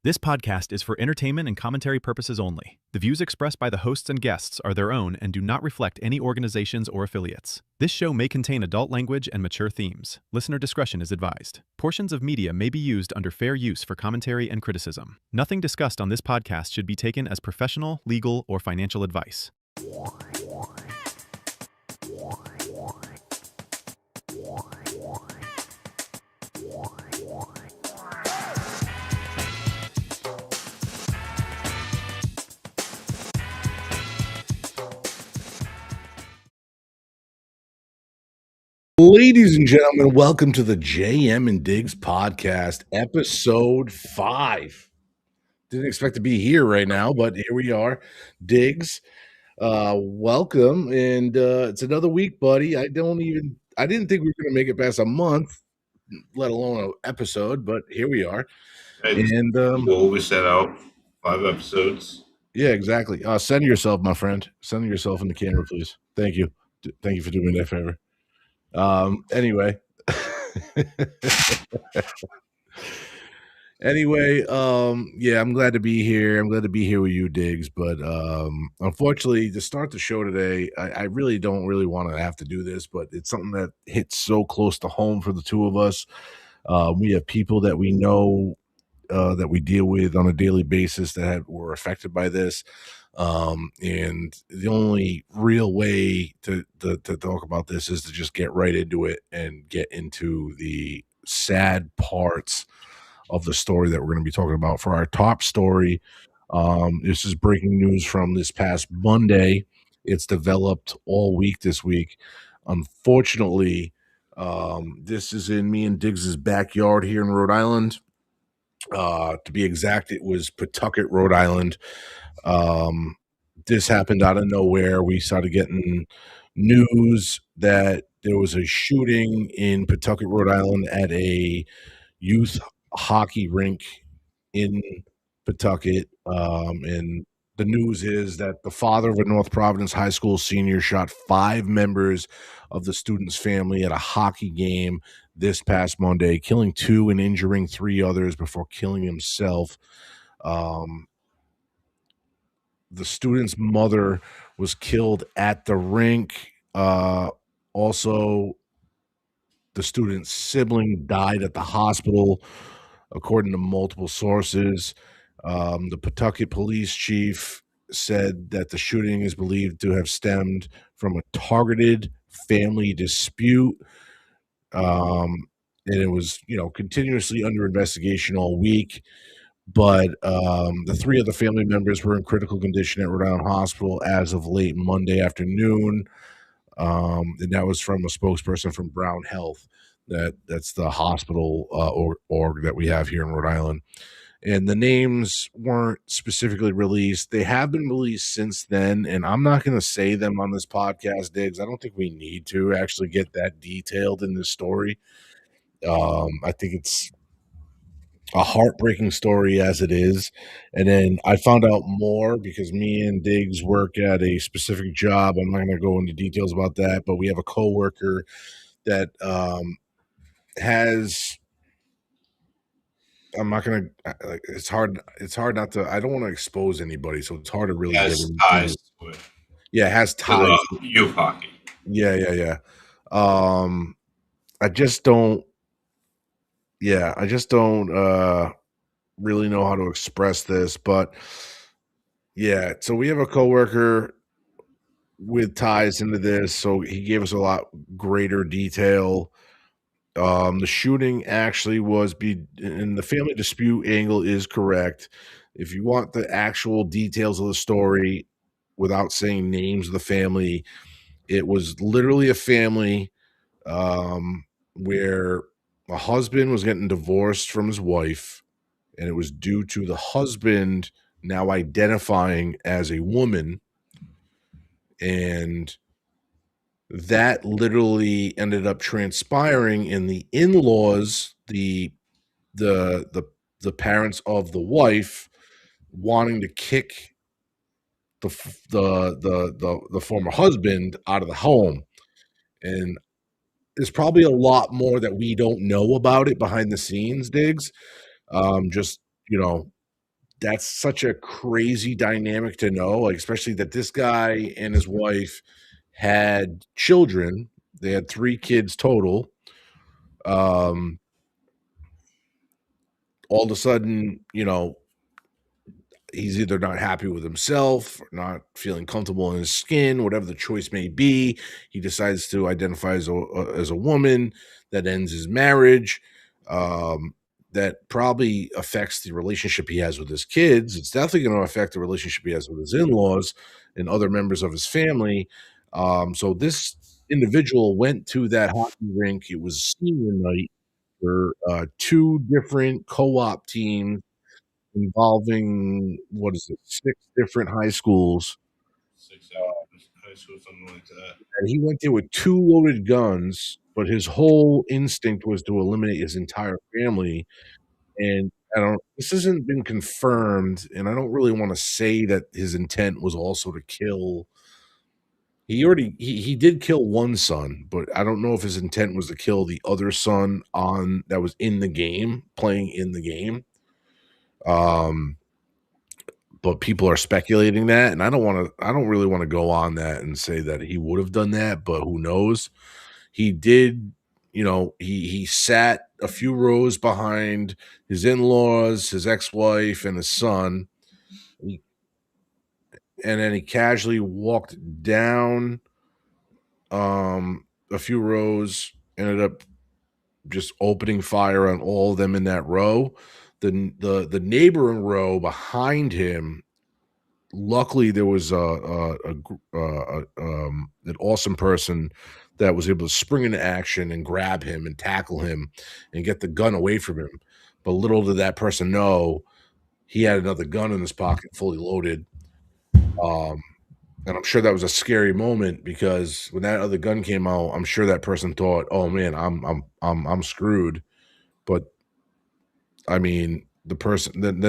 This podcast is for entertainment and commentary purposes only. The views expressed by the hosts and guests are their own and do not reflect any organizations or affiliates. This show may contain adult language and mature themes. Listener discretion is advised. Portions of media may be used under fair use for commentary and criticism. Nothing discussed on this podcast should be taken as professional, legal, or financial advice. Ladies and gentlemen, welcome to the JM and Digz podcast, episode 5. Didn't expect to be here right now, but here we are. Digz, welcome, and it's another week, buddy. I didn't think we were going to make it past a month, let alone an episode, but here we are. And goal we set out 5 episodes. Yeah, exactly. Center yourself, my friend. Center yourself in the camera, please. Thank you. Thank you for doing me that favor. Anyway, yeah, I'm glad to be here. I'm glad to be here with you, Digz. But unfortunately, to start the show today, I really don't want to have to do this, but it's something that hits so close to home for the two of us. We have people that we know that we deal with on a daily basis that were affected by this. And the only real way to talk about this is to just get right into it and get into the sad parts of the story that we're going to be talking about. For our top story, this is breaking news from this past Monday. It's developed all week this week. Unfortunately, this is in me and Diggs's backyard here in Rhode Island. To be exact, it was Pawtucket, Rhode Island. This happened out of nowhere. We started getting news that there was a shooting in Pawtucket, Rhode Island at a youth hockey rink in Pawtucket. And the news is that the father of a North Providence High School senior shot 5 members of the student's family at a hockey game this past Monday, killing 2 and injuring 3 others before killing himself. The student's mother was killed at the rink. Also, the student's sibling died at the hospital, according to multiple sources. The Pawtucket police chief said that the shooting is believed to have stemmed from a targeted family dispute. And it was, continuously under investigation all week. But the 3 of the family members were in critical condition at Rhode Island Hospital as of late Monday afternoon. And that was from a spokesperson from Brown Health. That's the hospital org that we have here in Rhode Island. And the names weren't specifically released. They have been released since then, and I'm not going to say them on this podcast, Digz. I don't think we need to actually get that detailed in this story. I think it's a heartbreaking story as it is. And then I found out more because me and Digz work at a specific job. I'm not going to go into details about that, but we have a coworker that has, I'm not going to, it's hard not to, I don't want to expose anybody, so it's hard to really get into ties with. Yeah, it has ties with youth hockey. Yeah. I just don't really know how to express this, but yeah, so we have a coworker with ties into this, so he gave us a lot greater detail. The shooting actually was and the family dispute angle is correct. If you want the actual details of the story without saying names of the family, it was literally a family where a husband was getting divorced from his wife, and it was due to the husband now identifying as a woman, and that literally ended up transpiring in the in-laws, the parents of the wife, wanting to kick the former husband out of the home. And there's probably a lot more that we don't know about it behind the scenes, Digz. Just, that's such a crazy dynamic to know, like, especially that this guy and his wife had children. They had 3 kids total. Um, all of a sudden, he's either not happy with himself, not feeling comfortable in his skin, whatever the choice may be. He decides to identify as a woman. That ends his marriage. Um, that probably affects the relationship he has with his kids. It's definitely going to affect the relationship he has with his in-laws and other members of his family. So this individual went to that hockey rink. It was senior night for 2 different co-op teams involving, what is it, 6 different high schools. 6 hours, high school, something like that. And he went there with 2 loaded guns, but his whole instinct was to eliminate his entire family. And this hasn't been confirmed, and I don't really want to say that his intent was also to kill. He did kill one son, but I don't know if his intent was to kill the other son that was in the game, playing in the game. But people are speculating that, and I don't really want to go on that and say that he would have done that, but who knows? He did, he sat a few rows behind his in-laws, his ex-wife, and his son. And then he casually walked down a few rows, ended up just opening fire on all of them in that row. The neighboring row behind him, luckily there was an awesome person that was able to spring into action and grab him and tackle him and get the gun away from him. But little did that person know he had another gun in his pocket, fully loaded. And I'm sure that was a scary moment, because when that other gun came out, I'm sure that person thought, "Oh man, I'm screwed." But I mean, the person, then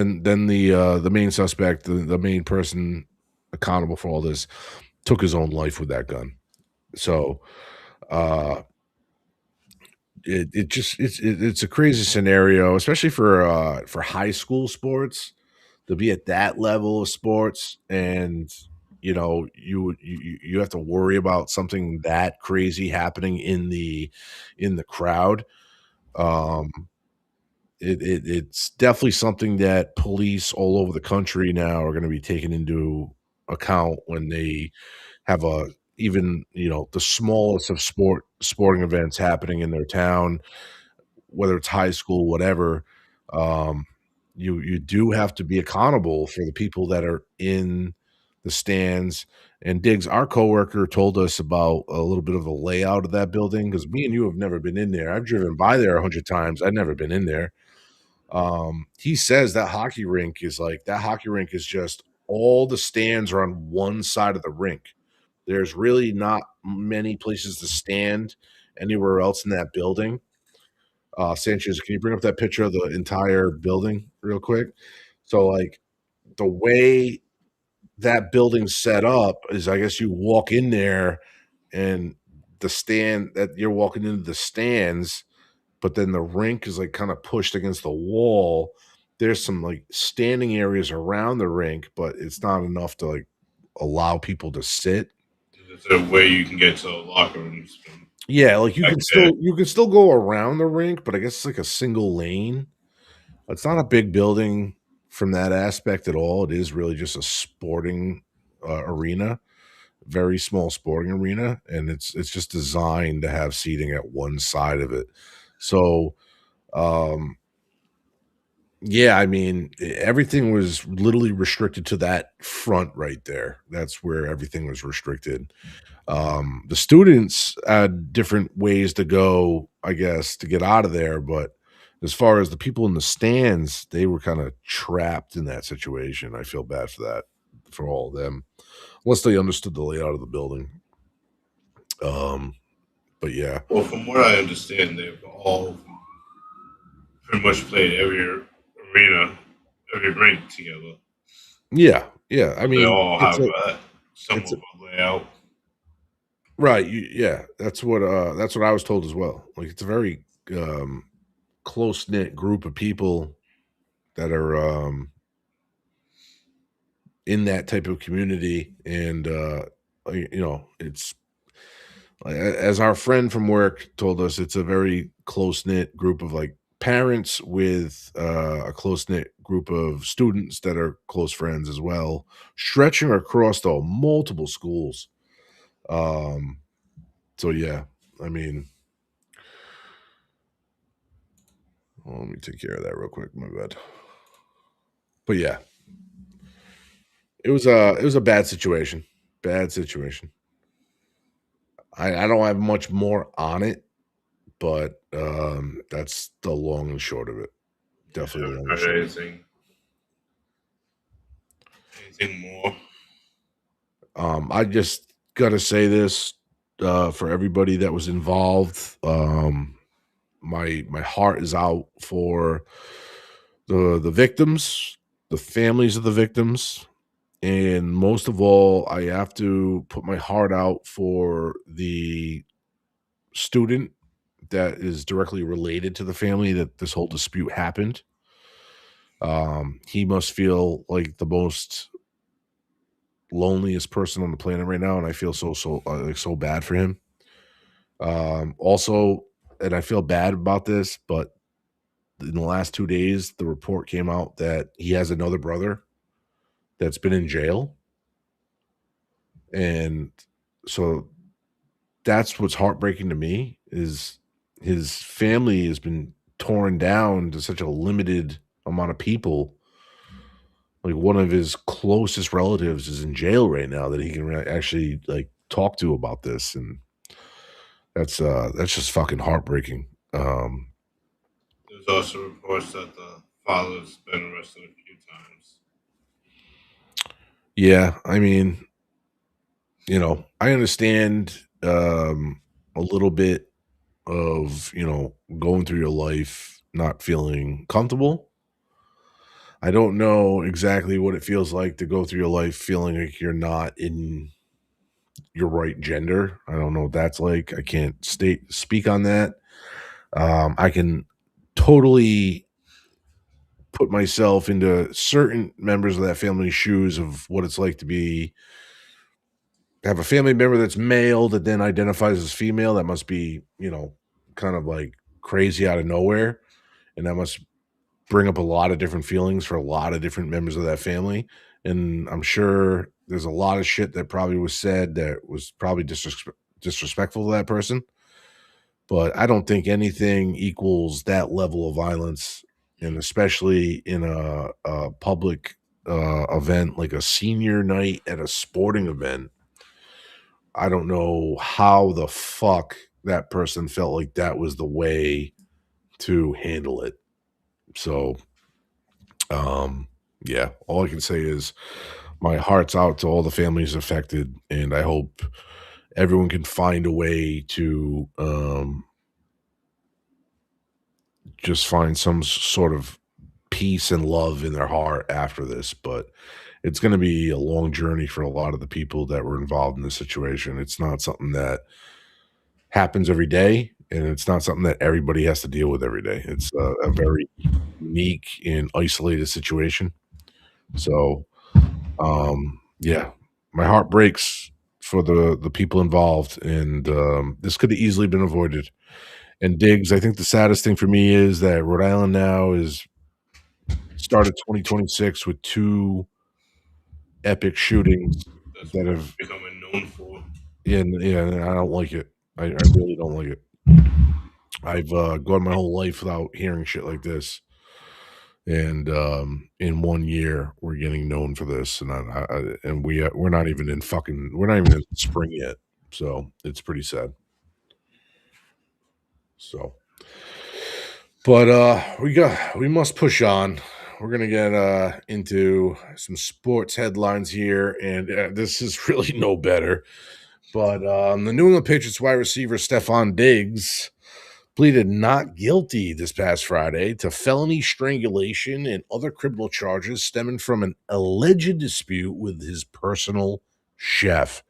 the main suspect, the main person accountable for all this, took his own life with that gun. So it's a crazy scenario, especially for high school sports, to be at that level of sports, and you have to worry about something that crazy happening in the crowd. It's definitely something that police all over the country now are going to be taking into account when they have even the smallest of sporting events happening in their town, whether it's high school, whatever. um, you do have to be accountable for the people that are in the stands. And Diggs, our coworker, told us about a little bit of the layout of that building, because me and you have never been in there. I've driven by there 100 times. I've never been in there. He says that hockey rink is just all the stands are on one side of the rink. There's really not many places to stand anywhere else in that building. Sanchez, can you bring up that picture of the entire building real quick? So, like, the way that building's set up is, I guess you walk in there and you're walking into the stands, but then the rink is like kind of pushed against the wall. There's some like standing areas around the rink, but it's not enough to like allow people to sit. There's a way you can get to the locker rooms. Yeah, like you can still go around the rink, but I guess it's like a single lane. It's not a big building from that aspect at all. It is really just a sporting arena, very small sporting arena, and it's just designed to have seating at one side of it. So, yeah, I mean, everything was literally restricted to that front right there. That's where everything was restricted. The students had different ways to go, I guess, to get out of there, but as far as the people in the stands, they were kind of trapped in that situation. I feel bad for that, for all of them, unless they understood the layout of the building. But yeah. Well, from what I understand, they've all pretty much played every arena, every rink together. Yeah, yeah. I mean, they all have some of a layout. Right. Yeah, that's what I was told as well. Like, it's a very close knit group of people that are in that type of community, and it's as our friend from work told us, it's a very close knit group of like parents with a close knit group of students that are close friends as well, stretching across the multiple schools. Um, so yeah, I mean, let me take care of that real quick. My bad. But yeah, it was a bad situation. Bad situation. I don't have much more on it, but that's the long and short of it. Definitely the long and short. Anything more? I just gotta say this for everybody that was involved. My heart is out for the victims, the families of the victims, and most of all, I have to put my heart out for the student that is directly related to the family that this whole dispute happened. He must feel like the most loneliest person on the planet right now, and I feel so bad for him. Also, and I feel bad about this, but in the last 2 days, the report came out that he has another brother that's been in jail, and so that's what's heartbreaking to me is his family has been torn down to such a limited amount of people. Like one of his closest relatives is in jail right now that he can actually like talk to about this, and that's just fucking heartbreaking. There's also reports that the father's been arrested a few times. Yeah, I mean, I understand a little bit of, going through your life not feeling comfortable. I don't know exactly what it feels like to go through your life feeling like you're not in your right gender. I don't know what that's like. I can't speak on that. I can totally put myself into certain members of that family's shoes of what it's like to have a family member that's male that then identifies as female. That must be, kind of like crazy out of nowhere. And that must bring up a lot of different feelings for a lot of different members of that family. And I'm sure there's a lot of shit that probably was said that was probably disrespectful to that person. But I don't think anything equals that level of violence, and especially in a public event like a senior night at a sporting event. I don't know how the fuck that person felt like that was the way to handle it. So, yeah, all I can say is my heart's out to all the families affected, and I hope everyone can find a way to just find some sort of peace and love in their heart after this. But it's going to be a long journey for a lot of the people that were involved in this situation. It's not something that happens every day, and it's not something that everybody has to deal with every day. It's a very unique and isolated situation. So, yeah, my heart breaks for the people involved, and this could have easily been avoided. And Diggs, I think the saddest thing for me is that Rhode Island now is started 2026 with two epic shootings That's that what have, it's becoming known for. yeah, and I don't like it. I really don't like it. I've gone my whole life without hearing shit like this, and in 1 year we're getting known for this, and we're not even we're not even in spring yet, so it's pretty sad. So, but we must push on. We're gonna get into some sports headlines here, and this is really no better. But the New England Patriots wide receiver Stefon Digz pleaded not guilty this past Friday to felony strangulation and other criminal charges stemming from an alleged dispute with his personal chef.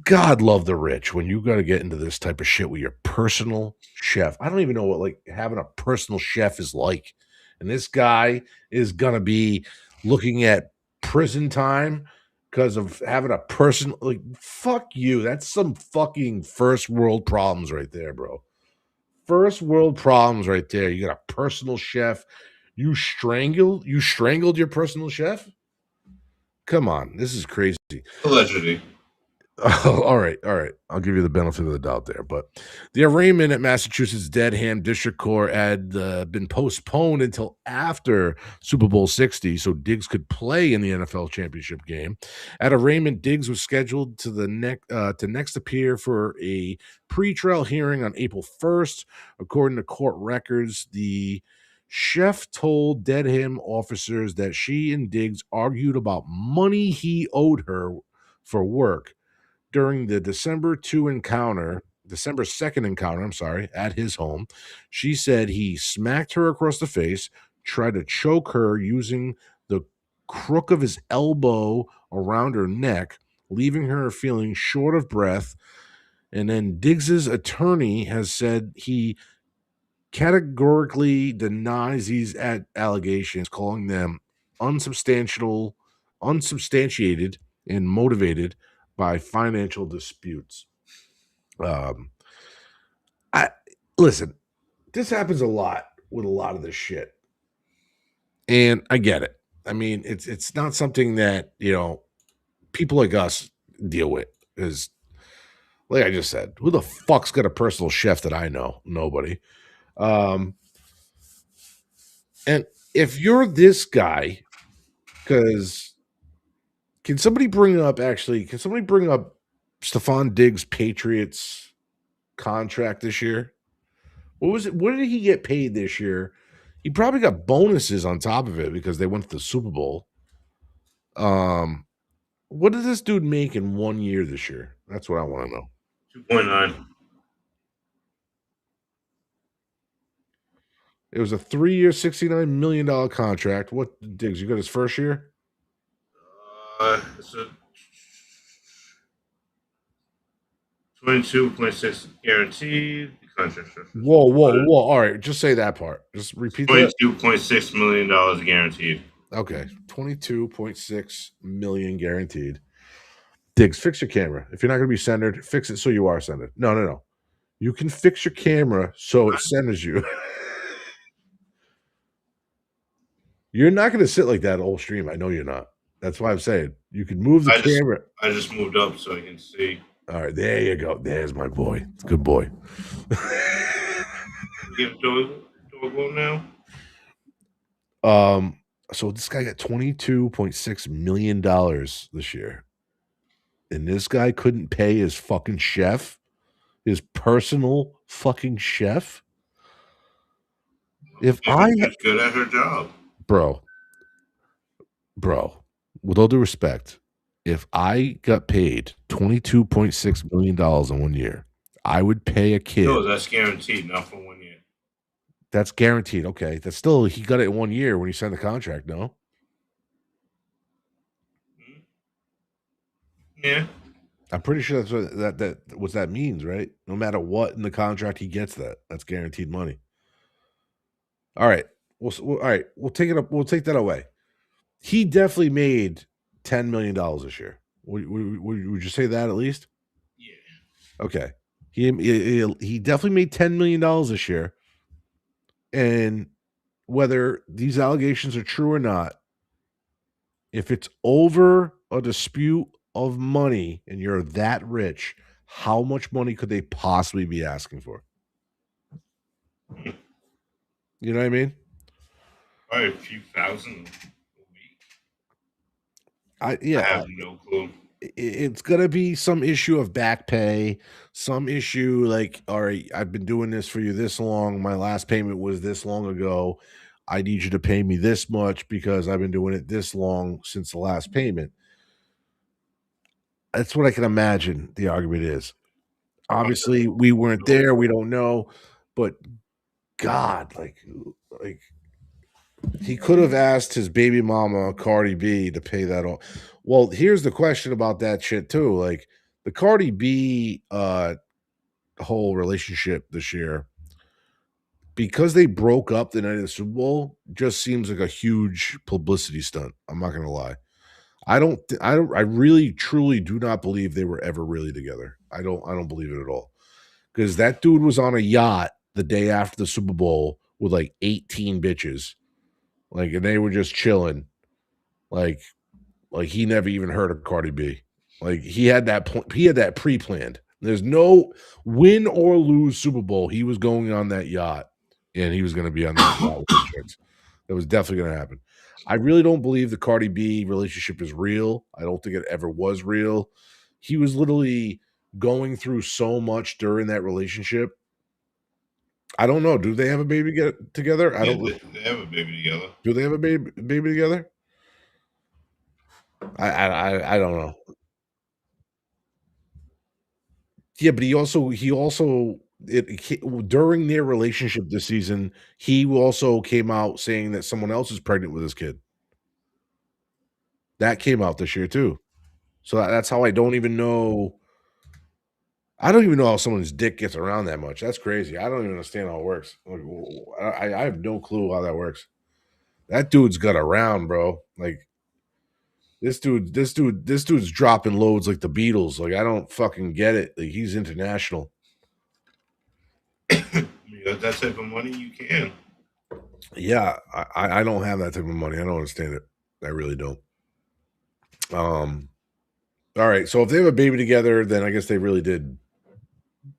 God love the rich when you got to get into this type of shit with your personal chef. I don't even know what like having a personal chef is like. And this guy is going to be looking at prison time because of having a person like fuck you. That's some fucking first world problems right there, bro. First world problems right there. You got a personal chef. You strangled your personal chef? Come on, this is crazy. Allegedly. Oh, all right. I'll give you the benefit of the doubt there. But the arraignment at Massachusetts Dedham District Court had been postponed until after Super Bowl 60, so Digz could play in the NFL championship game. At arraignment, Digz was scheduled to next appear for a pretrial hearing on April 1st. According to court records, the chef told Dedham officers that she and Digz argued about money he owed her for work. During the December 2nd encounter, at his home, she said he smacked her across the face, tried to choke her using the crook of his elbow around her neck, leaving her feeling short of breath. And then Diggs's attorney has said he categorically denies these allegations, calling them unsubstantiated, and motivated by financial disputes. I listen, this happens a lot with a lot of this shit. And I get it. I mean, it's not something that, people like us deal with. Is like I just said, who the fuck's got a personal chef that I know? Nobody. And if you're this guy, because can somebody bring up Stefon Diggs Patriots contract this year? What was it? What did he get paid this year? He probably got bonuses on top of it because they went to the Super Bowl. What did this dude make in 1 year this year? That's what I want to know. 2.9. It was a 3-year, $69 million contract. What, Diggs? You got his first year? It's a 22.6 guaranteed. Whoa. All right, just say that part. Just repeat that. $22.6 million guaranteed. Okay, $22.6 million guaranteed. Diggs, fix your camera. If you're not going to be centered, fix it so you are centered. No. You can fix your camera so it centers you. You're not going to sit like that whole stream. I know you're not. That's why I'm saying you can move the camera. I just moved up so I can see. All right, there you go. There's my boy. It's a good boy. Give dog now. So this guy got $22.6 million this year. And this guy couldn't pay his fucking chef, his personal fucking chef. If I was good at her job. Bro, with all due respect, if I got paid $22.6 million in 1 year, I would pay a kid. No, that's guaranteed, not for 1 year. That's guaranteed. Okay. That's still, he got it in 1 year when he signed the contract, no? Yeah. I'm pretty sure that's what that means, right? No matter what in the contract, he gets that. That's guaranteed money. All right. All right. We'll take it up. We'll take that away. He definitely made $10 million this year. Would you say that at least? Yeah. Okay. He definitely made $10 million this year. And whether these allegations are true or not, if it's over a dispute of money and you're that rich, how much money could they possibly be asking for? You know what I mean? Probably a few thousand a week. I have no clue. It's gonna be some issue of back pay, some issue like, all right, I've been doing this for you this long. My last payment was this long ago. I need you to pay me this much because I've been doing it this long since the last payment. That's what I can imagine the argument is. Obviously, we weren't there. We don't know. But God, like he could have asked his baby mama, Cardi B, to pay that off. Well, here's the question about that shit, too. Like, the Cardi B whole relationship this year, because they broke up the night of the Super Bowl, just seems like a huge publicity stunt. I'm not going to lie. I really truly do not believe they were ever really together. I don't believe it at all. Because that dude was on a yacht the day after the Super Bowl with like 18 bitches. Like, and they were just chilling. Like he never even heard of Cardi B. Like he had that pre-planned. There's no win or lose Super Bowl. He was going on that yacht and he was going to be on that yacht with the chicks. That was definitely going to happen. I really don't believe the Cardi B relationship is real. I don't think it ever was real. He was literally going through so much during that relationship. I don't know. Do they have a baby together? They have a baby together. Do they have a baby together? I don't know. Yeah, but he also during their relationship this season, he also came out saying that someone else is pregnant with his kid. That came out this year too. So that's how I don't even know. I don't even know how someone's dick gets around that much. That's crazy. I don't even understand how it works. Like, I have no clue how that works. That dude's got around, bro. Like this dude's dropping loads like the Beatles. Like I don't fucking get it. Like he's international. You got that type of money, you can. Yeah, I don't have that type of money. I don't understand it. I really don't. All right. So if they have a baby together, then I guess they really did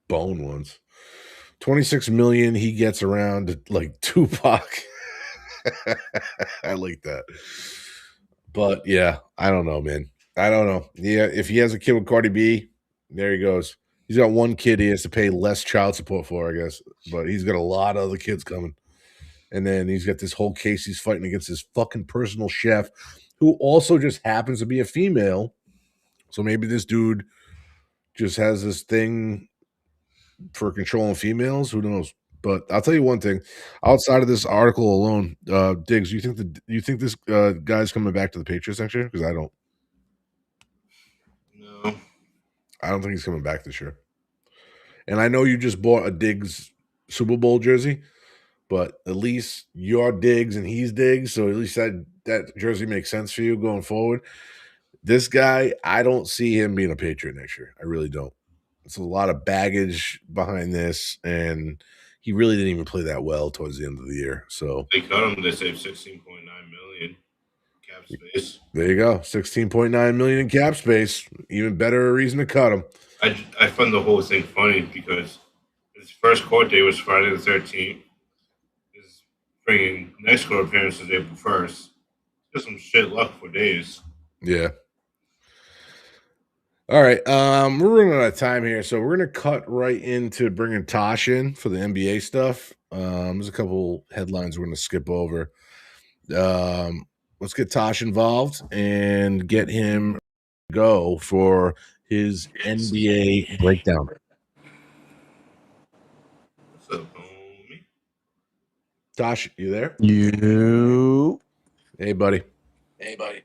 bone once. 26 million. He gets around like Tupac. I like that. But yeah, I don't know, man. I don't know. Yeah, if he has a kid with Cardi B, there he goes. He's got one kid he has to pay less child support for, I guess. But he's got a lot of other kids coming. And then he's got this whole case he's fighting against his fucking personal chef, who also just happens to be a female. So maybe this dude just has this thing for controlling females. Who knows? But I'll tell you one thing. Outside of this article alone, Digz, you think this guy's coming back to the Patriots next year? Because I don't. No. I don't think he's coming back this year. And I know you just bought a Digz Super Bowl jersey, but at least you're Digz and he's Digz, so at least that jersey makes sense for you going forward. This guy, I don't see him being a Patriot next year. I really don't. It's a lot of baggage behind this, and he really didn't even play that well towards the end of the year. So they cut him. They saved $16.9 million cap space. There you go, $16.9 million in cap space. Even better reason to cut him. I find the whole thing funny because his first court date was Friday the 13th. His freaking next court appearance is April 1st. Just some shit luck for days. Yeah. All right, we're running out of time here, so we're going to cut right into bringing Tosh in for the NBA stuff. There's a couple headlines we're going to skip over. Let's get Tosh involved and get him to go for his NBA breakdown. What's up, homie? Tosh, you there? You. Hey, buddy.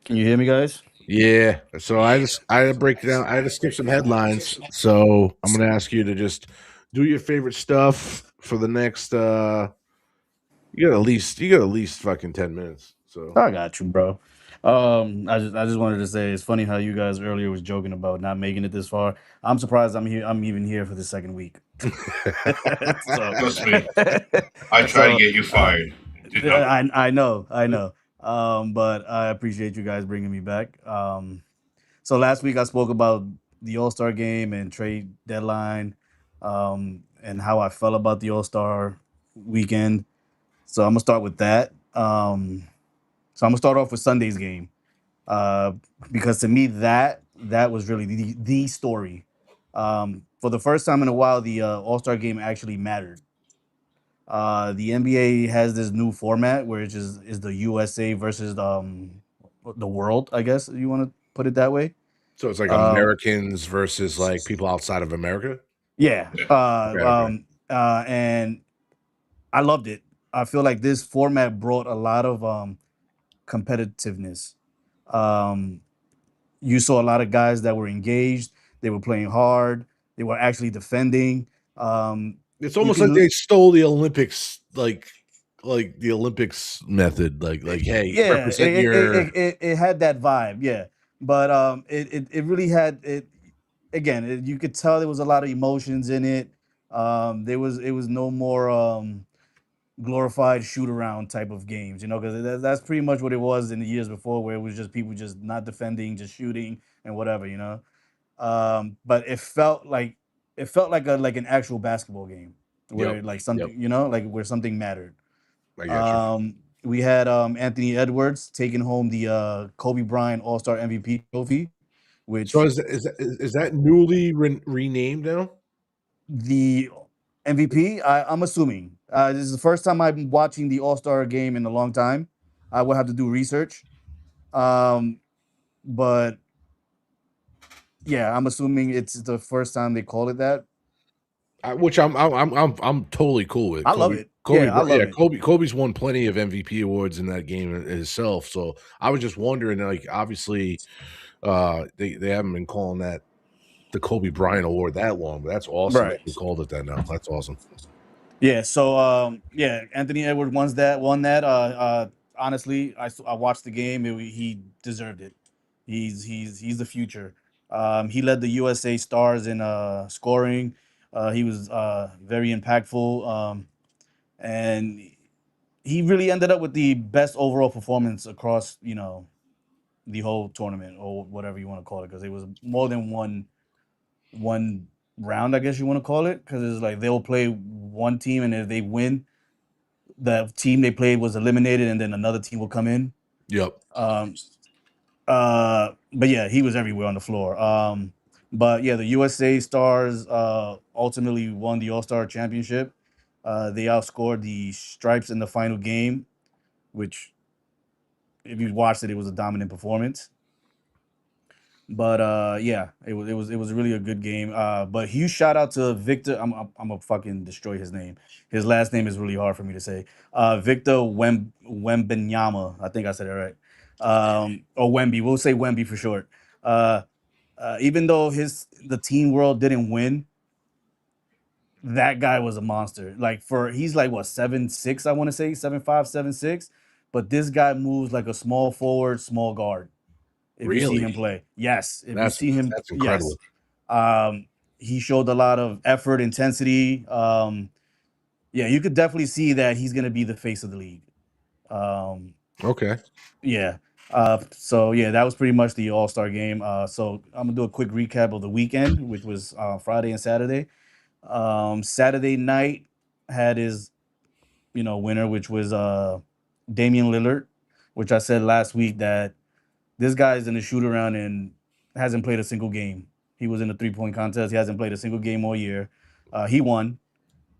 Can you hear me, guys? Yeah. So I had to break down. I had to skip some headlines. So I'm going to ask you to just do your favorite stuff for the next. You got at least fucking 10 minutes. So I got you, bro. I just wanted to say it's funny how you guys earlier was joking about not making it this far. I'm surprised I'm here. I'm even here for the second week. Trust me. I tried to get you fired. I know. But I appreciate you guys bringing me back. So last week I spoke about the All-Star game and trade deadline, and how I felt about the All-Star weekend. So I'm gonna start with that. So I'm gonna start off with Sunday's game, because to me that was really the story. For the first time in a while, the All-Star game actually mattered. The NBA has this new format where it is the USA versus the world, I guess you want to put it that way. So it's like Americans versus like people outside of America? Yeah. Okay. And I loved it. I feel like this format brought a lot of competitiveness. You saw a lot of guys that were engaged. They were playing hard. They were actually defending. It's almost like they stole the Olympics, like the Olympics method. Like hey, yeah, represent your. It had that vibe. Yeah, but it really had it again. You could tell there was a lot of emotions in it. It was no more glorified shoot around type of games, you know, because that's pretty much what it was in the years before, where it was just people just not defending, just shooting and whatever, you know. But it felt like a like an actual basketball game Yep. where like Yep. something, you know, like where something mattered. I got you. We had Anthony Edwards taking home the Kobe Bryant All-Star MVP trophy, So which is that newly renamed now? the MVP, I'm assuming. This is the first time I'm watching the All-Star game in a long time. I will have to do research. But yeah, I'm assuming it's the first time they call it that. Which I'm totally cool with. I love it. Yeah, I love it. Kobe's won plenty of MVP awards in that game himself. So I was just wondering, like, obviously, they haven't been calling that the Kobe Bryant Award that long, but that's awesome. Right. That they called it that now. That's awesome. Yeah, so yeah, Anthony Edwards won that. Honestly, I watched the game. He deserved it. He's the future. He led the USA Stars in scoring. He was very impactful. And he really ended up with the best overall performance across, you know, the whole tournament or whatever you want to call it, because it was more than one round, I guess you want to call it, because it's like they'll play one team, and if they win, the team they played was eliminated, and then another team will come in. Yep. But yeah, he was everywhere on the floor. But yeah, the USA Stars ultimately won the All-Star Championship. They outscored the Stripes in the final game, which, if you watched it, it was a dominant performance. But yeah, it was really a good game. But huge shout out to Victor. I'm gonna fucking destroy his name. His last name is really hard for me to say. Victor Wembanyama. I think I said it right. Or Wemby. We'll say Wemby for short. Even though the Teen World didn't win, that guy was a monster. Like he's like what 7'6", I want to say 7'5", 7'6", but this guy moves like a small forward, small guard. If you see Really? him play, yes. If you That's see him, that's incredible. yes. He showed a lot of effort, intensity. Yeah, you could definitely see that he's gonna be the face of the league. Okay. Yeah. So yeah, that was pretty much the All-Star game. So I'm gonna do a quick recap of the weekend, which was Friday and Saturday. Saturday night had his, you know, winner, which was Damian Lillard, which I said last week that this guy is in the shoot around and hasn't played a single game. He was in the 3-point contest. He hasn't played a single game all year. He won,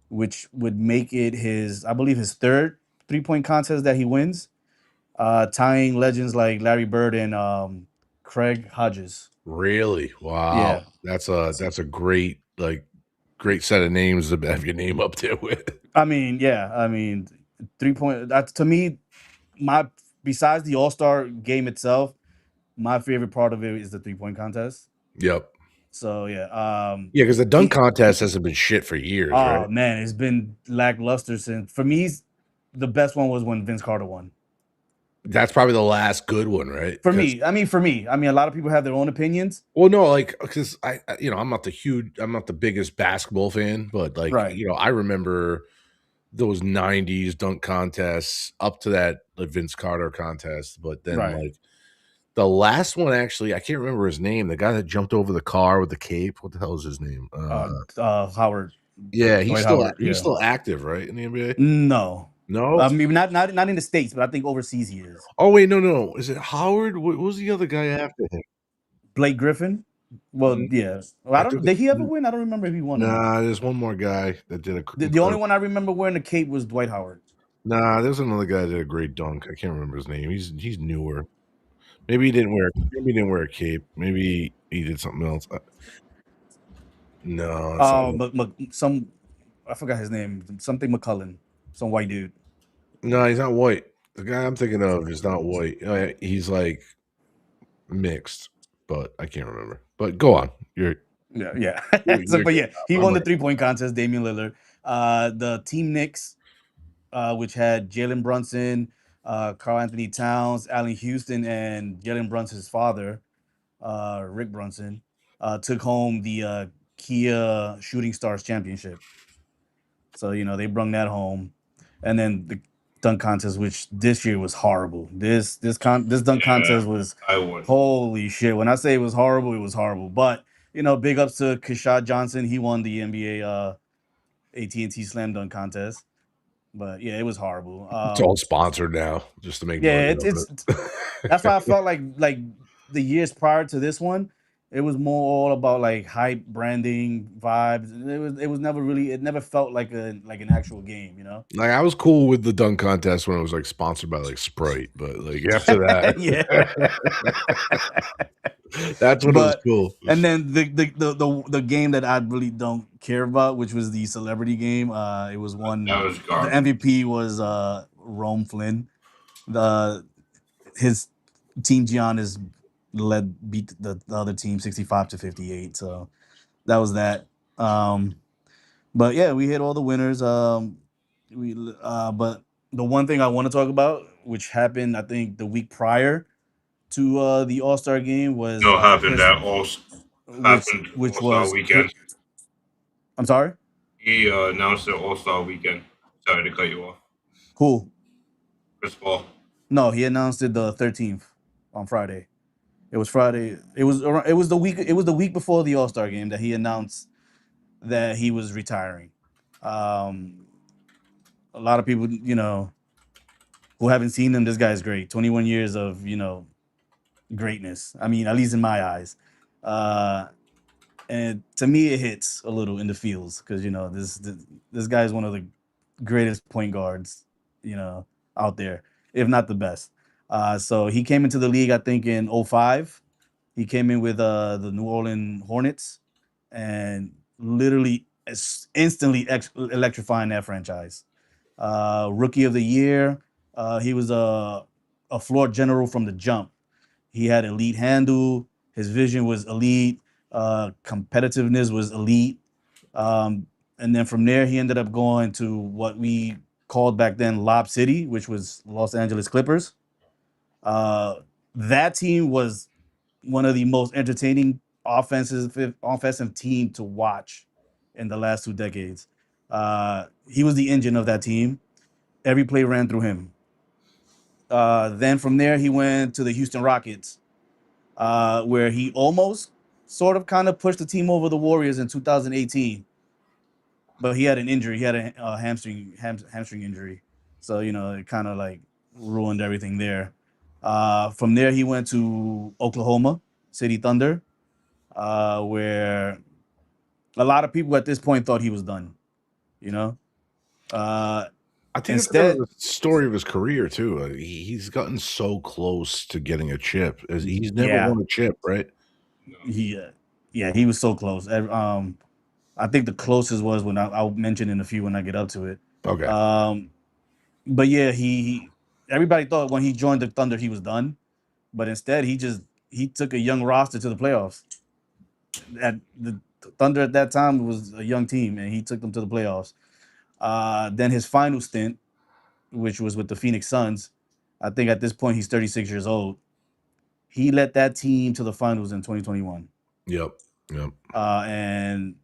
which would make it I believe, his third 3-point contest that he wins, tying legends like Larry Bird and Craig Hodges. Really? Wow. Yeah. That's a great set of names to have your name up there with. I mean, yeah. I mean, 3-point. That's, to me, besides the All-Star game itself, my favorite part of it is the 3-point contest. Yep. So yeah. Yeah, because the dunk contest hasn't been shit for years, right? Oh man, it's been lackluster since. For me, the best one was when Vince Carter won. That's probably the last good one, right? For me, a lot of people have their own opinions. Well, no, like, because I'm not the biggest basketball fan, but like, Right. you know, I remember those '90s dunk contests up to that Vince Carter contest, but then Right. like the last one, actually, I can't remember his name. The guy that jumped over the car with the cape. What the hell is his name? Howard. Yeah, he's Dwight still Howard, he's yeah. still active, right, in the NBA? No. No, I mean, not in the States, but I think overseas he is. Oh wait, no. Is it Howard? What was the other guy after him? Blake Griffin. Well, yeah. Well, I don't. Did he ever win? I don't remember if he won. Nah, there's one more guy that did a. The only one I remember wearing the cape was Dwight Howard. Nah, there's another guy that did a great dunk. I can't remember his name. He's newer. Maybe he didn't wear a cape. Maybe he did something else. No. I forgot his name. Something McCullin. Some white dude. No, he's not white. The guy I'm thinking of is not white. He's like mixed, but I can't remember. But go on. Yeah. But yeah, he won the 3-point contest, Damian Lillard. The Team Knicks, which had Jalen Brunson, Karl Anthony Towns, Allen Houston, and Jalen Brunson's father, Rick Brunson, took home the Kia Shooting Stars Championship. So they brung that home, and then the dunk contest, which this year was horrible. This dunk contest was I would. holy shit. When I say it was horrible, it was horrible. But big ups to Kashad Johnson. He won the NBA AT&T Slam Dunk contest. But yeah, it was horrible. It's all sponsored now, just to make Yeah, money. it's that's why I felt like the years prior to this one, it was more all about like hype, branding, vibes. It was never really, it never felt like an actual game, Like I was cool with the dunk contest when it was like sponsored by like Sprite, but like after that, Yeah. that's when it was cool. And then the game that I really don't care about, which was the celebrity game, it was one. That was The garbage. MVP was Rome Flynn. His team Giannis beat the other team 65-58. So that was that. But yeah, we hit all the winners. But the one thing I want to talk about, which happened, I think, the week prior to the All-Star game, was No, happened Chris, that all happened which All-Star was weekend. I'm sorry. He announced the All-Star weekend. Sorry to cut you off. Who? Chris Paul. No, he announced it the 13th on Friday. It was Friday. It was the week. It was the week before the All-Star game that he announced that he was retiring. A lot of people, who haven't seen him, this guy's great. 21 years of, greatness. I mean, at least in my eyes. And to me, it hits a little in the feels because, this guy is one of the greatest point guards, out there, if not the best. So he came into the league, I think, in 05. He came in with the New Orleans Hornets and literally instantly electrifying that franchise. Rookie of the year. He was a floor general from the jump. He had elite handle. His vision was elite. Competitiveness was elite. And then from there, he ended up going to what we called back then Lob City, which was Los Angeles Clippers. That team was one of the most entertaining offensive team to watch in the last 2 decades. He was the engine of that team. Every play ran through him. Then from there, he went to the Houston Rockets, where he almost sort of kind of pushed the team over the Warriors in 2018. But he had an injury. He had a hamstring injury. So, it kind of like ruined everything there. From there, he went to Oklahoma City Thunder, where a lot of people at this point thought he was done. I think Instead- it's the story of his career too. He's gotten so close to getting a chip. He's never Yeah. won a chip, right? He was so close. I think the closest was when I'll mention in a few when I get up to it. Okay. But yeah, he everybody thought when he joined the Thunder he was done, but instead he took a young roster to the playoffs. At the Thunder at that time was a young team, and he took them to the playoffs. Then his final stint, which was with the Phoenix Suns, I think at this point he's 36 years old. He led that team to the finals in 2021. Yep. And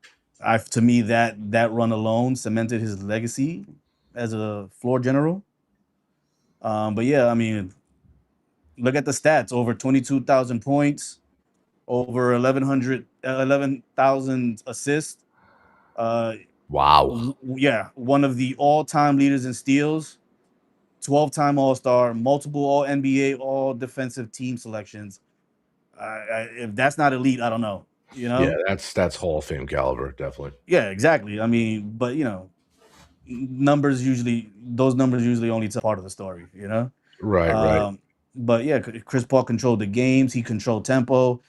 to me, that run alone cemented his legacy as a floor general. But yeah, I mean, look at the stats: over 22,000 points, over 11,000 assists. Wow. Yeah, one of the all-time leaders in steals, 12-time All-Star, multiple All-NBA, All-Defensive Team selections. If that's not elite, I don't know. Yeah, that's Hall of Fame caliber, definitely. Yeah, exactly. I mean, but those numbers usually only tell part of the story. Right. But yeah, Chris Paul controlled the games. He controlled tempo.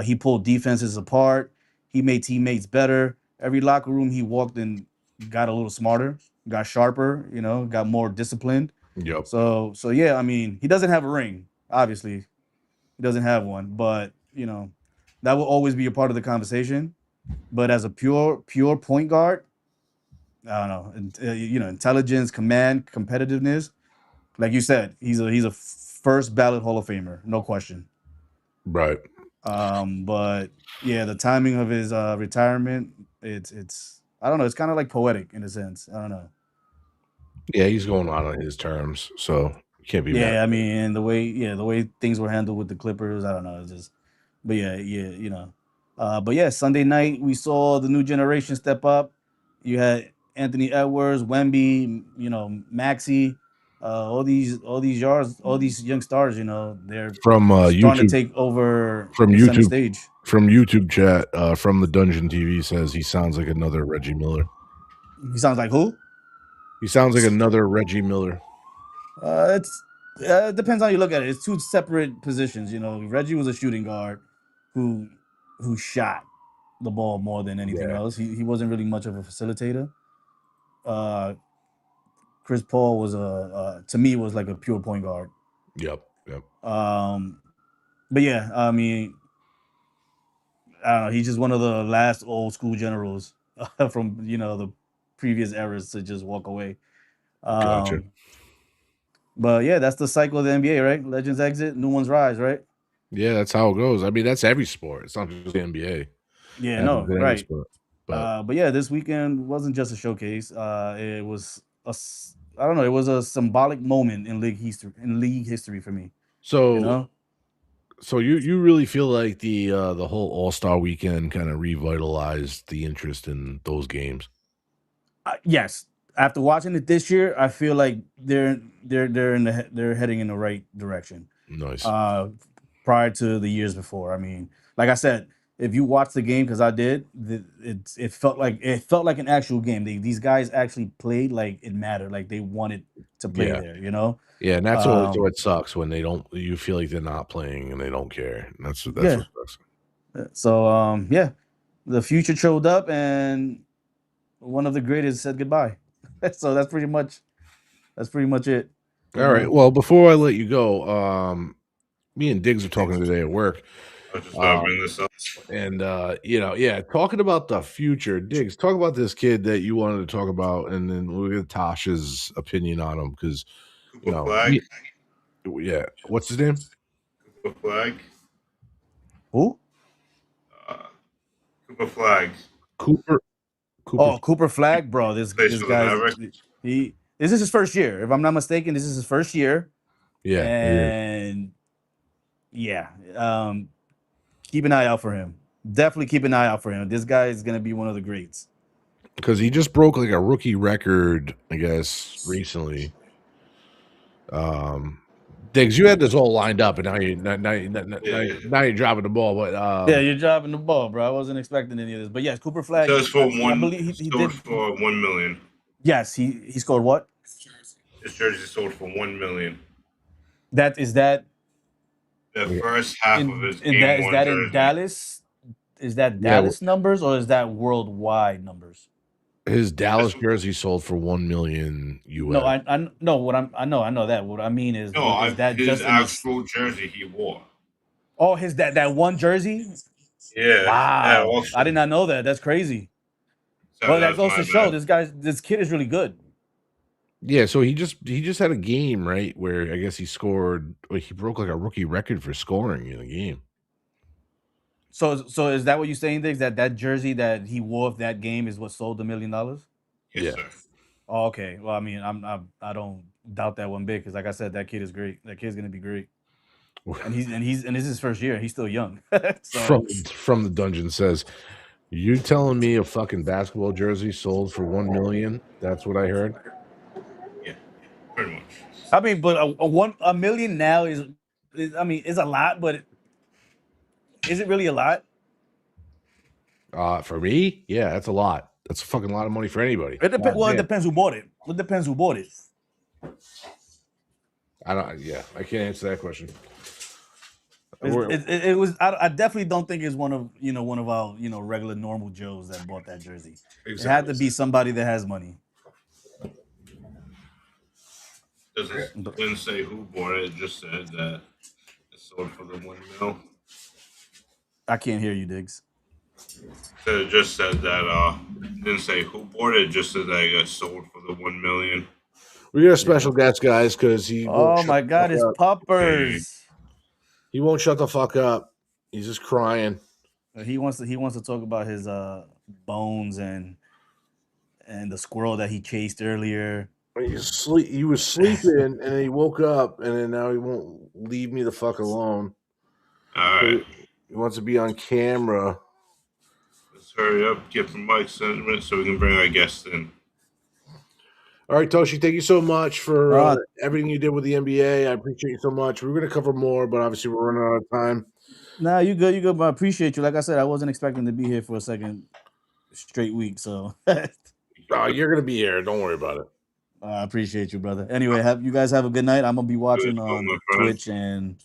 He pulled defenses apart. He made teammates better. Every locker room he walked in got a little smarter, got sharper, got more disciplined. Yep. So yeah, I mean, he doesn't have a ring, obviously. He doesn't have one, but that will always be a part of the conversation. But as a pure point guard, I don't know, intelligence, command, competitiveness. Like you said, he's a first ballot Hall of Famer, no question. Right. But yeah, the timing of his retirement, it's I don't know, it's kind of like poetic in a sense. I don't know. Yeah, he's going out on his terms, so you can't be mad. Yeah, I mean, the way things were handled with the Clippers, I don't know. It's just, but yeah, you know. But yeah, Sunday night we saw the new generation step up. You had Anthony Edwards, Wemby, you know, Maxey, all these yards, all these young stars. You know, they're From starting to YouTube, take over from the center YouTube, stage. from YouTube chat, from the Dungeon TV says he sounds like another Reggie Miller. He sounds like who? He sounds like another Reggie Miller. It depends how you look at it. It's two separate positions. You know, Reggie was a shooting guard who shot the ball more than anything Yeah. else. He wasn't really much of a facilitator. Chris Paul was to me was like a pure point guard. Yep. But yeah, I mean, I don't know. He's just one of the last old school generals from the previous eras to just walk away. Gotcha. But yeah, that's the cycle of the NBA, right? Legends exit, new ones rise, right? Yeah, that's how it goes. I mean, that's every sport. It's not just the NBA. Yeah, Happens no, in every right. sport. But yeah, this weekend wasn't just a showcase. It was I don't know. It was a symbolic moment in league history for me. so You know, so you really feel like the whole All-Star weekend kind of revitalized the interest in those games? yes. After watching it this year, I feel like they're heading in the right direction. Nice. Prior to the years before, I mean, like I said, if you watch the game, because I did, it felt like an actual game. These guys actually played like it mattered, like they wanted to play there. You know. Yeah, and that's what sucks when they don't. You feel like they're not playing and they don't care. And that's what sucks. So yeah, the future showed up and one of the greatest said goodbye. So that's pretty much it. All right. Well, before I let you go, me and Digz are talking today at work. I just thought I'd bring this up. And talking about the future, Digz, talk about this kid that you wanted to talk about, and then we'll get Tasha's opinion on him because Flag. Yeah, what's his name? Cooper Flag. Who? Cooper Flag. Cooper. Oh, Cooper Flag, bro. This guy's this is his first year. If I'm not mistaken, this is his first year. Yeah. And yeah. Keep an eye out for him. Definitely keep an eye out for him. This guy is gonna be one of the greats. Because he just broke like a rookie record, I guess, recently. Digz, you had this all lined up, and now you're dropping the ball. But yeah, you're dropping the ball, bro. I wasn't expecting any of this, but yes, Cooper Flag. Just for one, I believe he did for $1 million. Yes, he scored what? His jersey sold for $1 million. The first half of his game. Is that in Dallas? Is that Dallas numbers or is that worldwide numbers? His Dallas jersey sold for $1 million US. No, I know what I know that. What I mean is, is that his just actual jersey he wore. Oh, his that one jersey? Yeah. Wow. I did not know that. That's crazy. Well, that goes to show this kid is really good. Yeah, so he just had a game, right, where I guess he broke like a rookie record for scoring in a game. So is that what you're saying, Digz? That jersey that he wore for that game is what sold $1 million? Yes, sir. Oh, okay. Well, I mean, I don't doubt that one bit because, like I said, that kid is great. That kid's gonna be great. And this is his first year. He's still young. From the dungeon says, "You telling me a fucking basketball jersey sold for $1 million? That's what I heard." Yeah, pretty much. I mean, but a million now is a lot, but is it really a lot? For me, yeah, that's a lot. That's a fucking lot of money for anybody. It depends who bought it. It depends who bought it. I can't answer that question. It was. I definitely don't think it's one of our regular normal Joes that bought that jersey. Exactly. It had to be somebody that has money. Didn't say who bought it. It just said that it sold for the $1 million. I can't hear you, Digz. So it just said that. Didn't say who bought it. Just said that it got sold for the $1 million. We got a special guest, guys, because he. Oh my God, it's Puppers. He won't shut the fuck up. He's just crying. He wants to talk about his bones and the squirrel that he chased earlier. He was sleeping, and then he woke up, and then now he won't leave me the fuck alone. All right. He wants to be on camera. Let's hurry up, get from Mike's sentiment so we can bring our guests in. All right, Toshi, thank you so much for everything you did with the NBA. I appreciate you so much. We're going to cover more, but obviously we're running out of time. Nah, you good, but I appreciate you. Like I said, I wasn't expecting to be here for a second straight week, so. You're going to be here. Don't worry about it. I appreciate you, brother. Anyway, you guys have a good night. I'm going to be watching on Twitch and...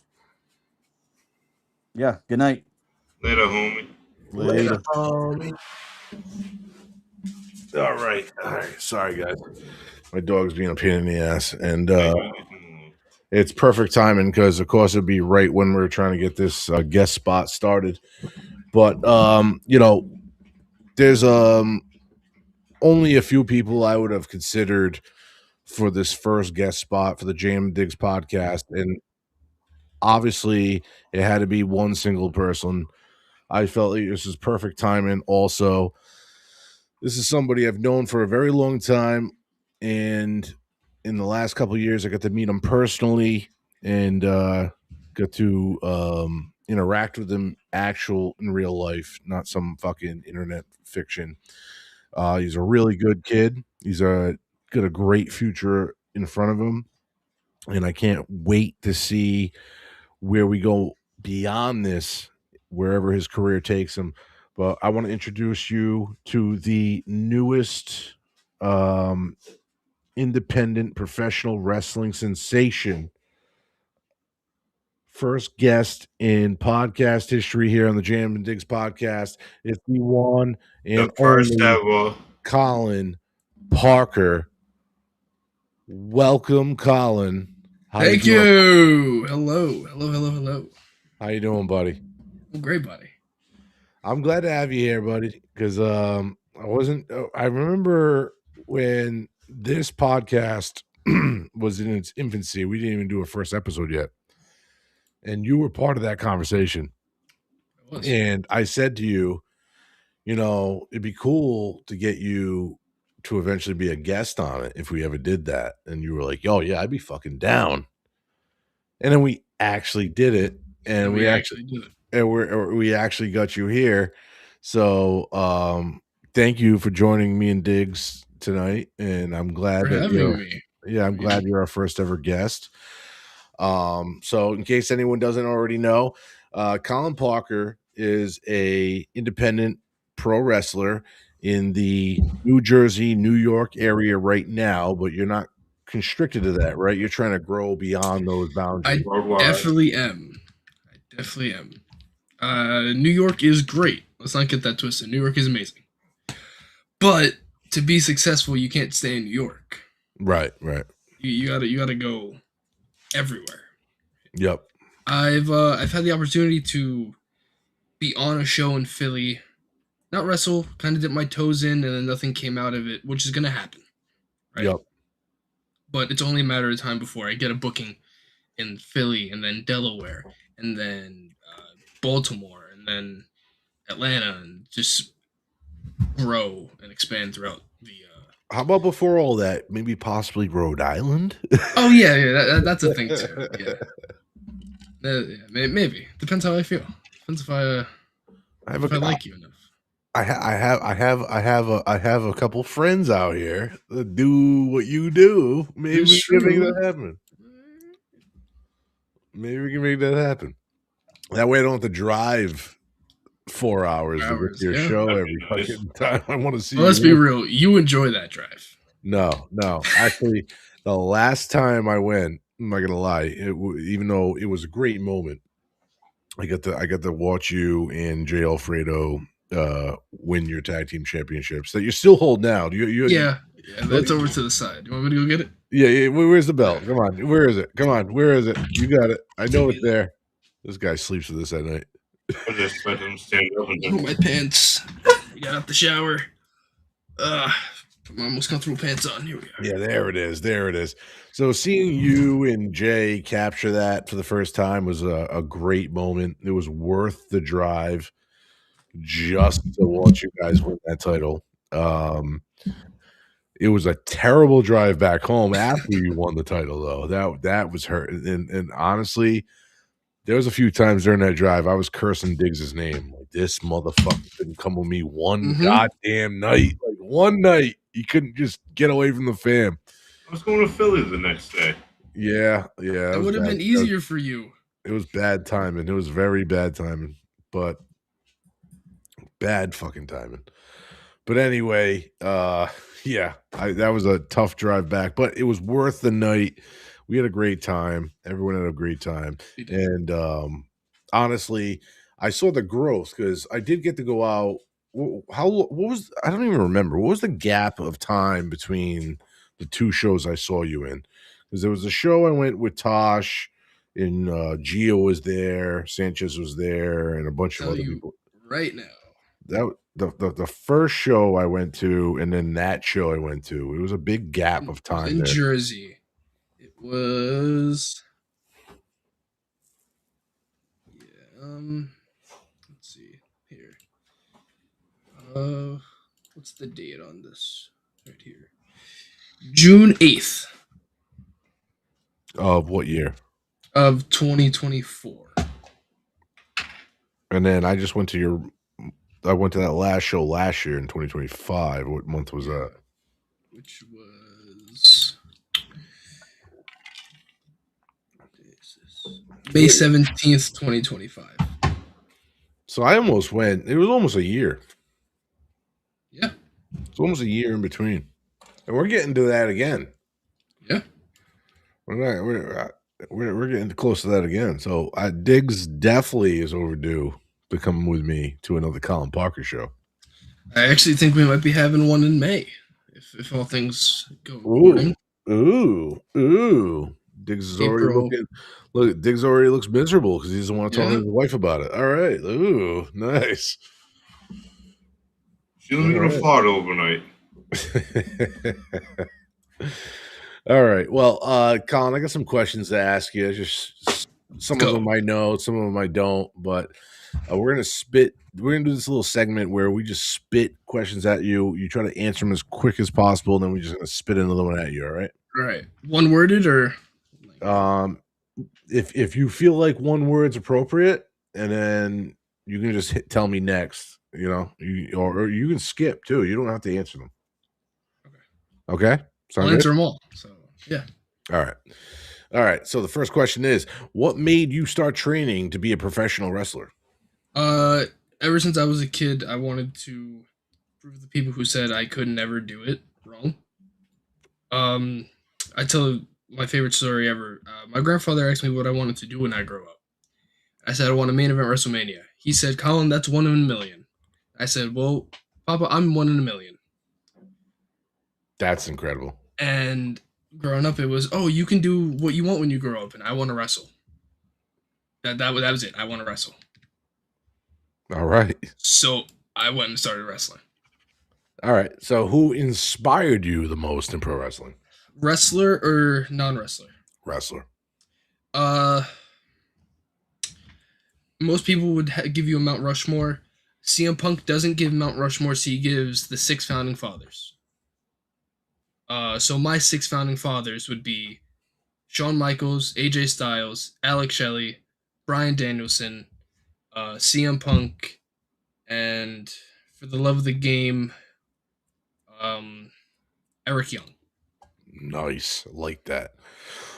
Yeah, good night. Later, homie. Later, homie. All right. Sorry, guys. My dog's being a pain in the ass, and it's perfect timing because, of course, it'd be right when we're trying to get this guest spot started. But there's only a few people I would have considered for this first guest spot for the Jam Digz podcast, and obviously it had to be one single person. I felt like this is perfect timing. Also, this is somebody I've known for a very long time, and in the last couple of years, I got to meet him personally and got to interact with him in real life, not some fucking internet fiction. He's a really good kid. He's got a great future in front of him, and I can't wait to see where we go beyond this, wherever his career takes him. But I want to introduce you to the newest independent professional wrestling sensation. First guest in podcast history here on the Jam and Digz podcast is the one and the first only ever Collin Parker. Welcome, Colin. Thank you. Hello. How you doing, buddy? I'm great, buddy. I'm glad to have you here, buddy, because I remember when this podcast was in its infancy. We didn't even do a first episode yet, and you were part of that conversation. And I said to you, it'd be cool to get you to eventually be a guest on it if we ever did that. And you were like, "Oh yeah, I'd be fucking down." And then we actually did it, and we actually did it. And we actually got you here. So thank you for joining me and Digz tonight. And I'm glad that you're our first ever guest. So in case anyone doesn't already know, Collin Parker is a independent pro wrestler in the New Jersey, New York area right now, but you're not constricted to that, right? You're trying to grow beyond those boundaries. I definitely am. New York is great. Let's not get that twisted. New York is amazing. But to be successful, you can't stay in New York. Right. You gotta go everywhere. Yep. I've had the opportunity to be on a show in Philly, not wrestle, kind of dip my toes in, and then nothing came out of it, which is gonna happen. Right? Yep. But it's only a matter of time before I get a booking in Philly, and then Delaware, and then Baltimore, and then Atlanta, and just grow and expand throughout the. How about before all that, maybe possibly Rhode Island? Oh yeah, that's a thing too. Yeah, maybe depends how I feel. Depends if I like you enough. I have a couple friends out here that do what you do. Maybe we can make that happen. That way I don't have to drive 4 hours to get to your show every fucking time. I want to see. Well, let's be real. You enjoy that drive. No. Actually, the last time I went, I'm not gonna lie. Even though it was a great moment, I got to watch you and Jay Alfredo win your tag team championships that you still hold now. Yeah, that's over to the side. You want me to go get it? Yeah. Where's the belt? Come on. Where is it? Where is it? You got it. I know it's there. This guy sleeps with this at night. I just let him stand up and my pants. I got out the shower. Put my most comfortable pants on. Here we are. Yeah, there it is. There it is. So seeing you and Jay capture that for the first time was a great moment. It was worth the drive just to watch you guys win that title. It was a terrible drive back home after you won the title, though. That was hurt. And honestly, there was a few times during that drive I was cursing Diggs' name. Like, this motherfucker couldn't come with me one goddamn night. Like, one night. He couldn't just get away from the fam. I was going to Philly the next day. Yeah. That would have been easier for you. It was bad timing. It was very bad timing. But bad fucking timing. But anyway, yeah, that was a tough drive back, but it was worth the night. We had a great time. Everyone had a great time. And honestly, I saw the growth because I did get to go out. What was, I don't even remember. What was the gap of time between the two shows I saw you in? Because there was a show I went with Tosh, and Gio was there, Sanchez was there, and a bunch of other people. Right now. That the first show I went to, and then that show I went to, it was a big gap of time in there. Jersey. It was let's see here. What's the date on this? Right here. June 8th. Of what year? Of 2024. And then I just went to I went to that last show last year in 2025. What month was that? Which was May 17th, 2025. So I almost went. It was almost a year. Yeah. It's almost a year in between. And we're getting to that again. Yeah. We're getting close to that again. So Digz definitely is overdue to come with me to another Collin Parker show. I actually think we might be having one in May, if all things go according. Ooh. Digz is already looking. Look, Digz already looks miserable because he doesn't want to talk to his wife about it. All right. Ooh, nice. She'll need a fart overnight. All right. Well, Colin, I got some questions to ask you. Just some of them I know, some of them I don't. But we're gonna do this little segment where we just spit questions at you. You try to answer them as quick as possible, and then we're just gonna spit another one at you. All right. Right. One worded or if you feel like one word's appropriate, and then you can just tell me next. You know, or you can skip too. You don't have to answer them. Okay. I'll answer them all. So yeah. All right. So the first question is, what made you start training to be a professional wrestler? Ever since I was a kid, I wanted to prove the people who said I could never do it wrong. I tell my favorite story ever. My grandfather asked me what I wanted to do when I grow up. I said I want to main event WrestleMania. He said, Colin, that's 1 in a million. I said, well, Papa, I'm 1 in a million. That's incredible. And growing up, it was, oh, you can do what you want when you grow up, and I want to wrestle. That was it. I want to wrestle. All right. So I went and started wrestling. All right. So who inspired you the most in pro wrestling? Wrestler or non-wrestler? Wrestler. Most people would give you a Mount Rushmore. CM Punk doesn't give Mount Rushmore, so he gives the 6 founding fathers. So my 6 founding fathers would be Shawn Michaels, AJ Styles, Alex Shelley, Bryan Danielson, CM Punk, and for the love of the game, Eric Young. Nice. I like that.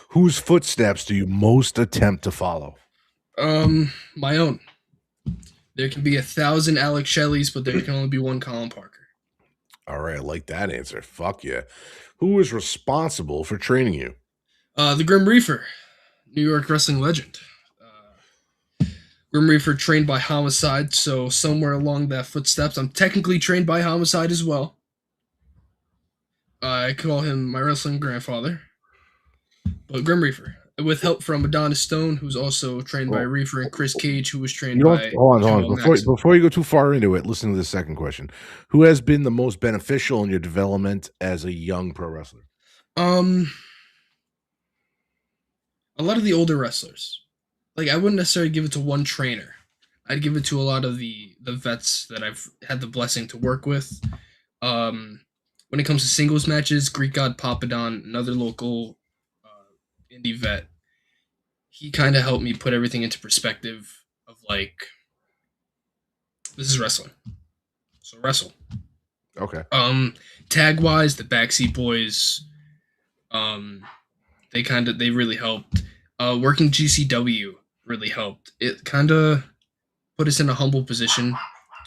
Whose footsteps do you most attempt to follow? My own. There can be 1,000 Alex Shelleys, but there can only be 1 Collin Parker. All right, I like that answer. Fuck yeah. Who is responsible for training you? The Grim Reaper, New York wrestling legend. Grim Reaper trained by Homicide, so somewhere along that footsteps, I'm technically trained by Homicide as well. I call him my wrestling grandfather. But Grim Reaper, with help from Adonis Stone, who's also trained by Well, Reefer, and Chris Cage, who was trained you don't by hold on. Jamal Maxson. Before you go too far into it, listen to the second question. Who has been the most beneficial in your development as a young pro wrestler? A lot of the older wrestlers. Like, I wouldn't necessarily give it to one trainer. I'd give it to a lot of the vets that I've had the blessing to work with. When it comes to singles matches, Greek God Papadon, another local indie vet, he kind of helped me put everything into perspective of, like, this is wrestling. So wrestle. Okay. Tag wise, the Backseat Boys, they really helped. Working GCW really helped. It kind of put us in a humble position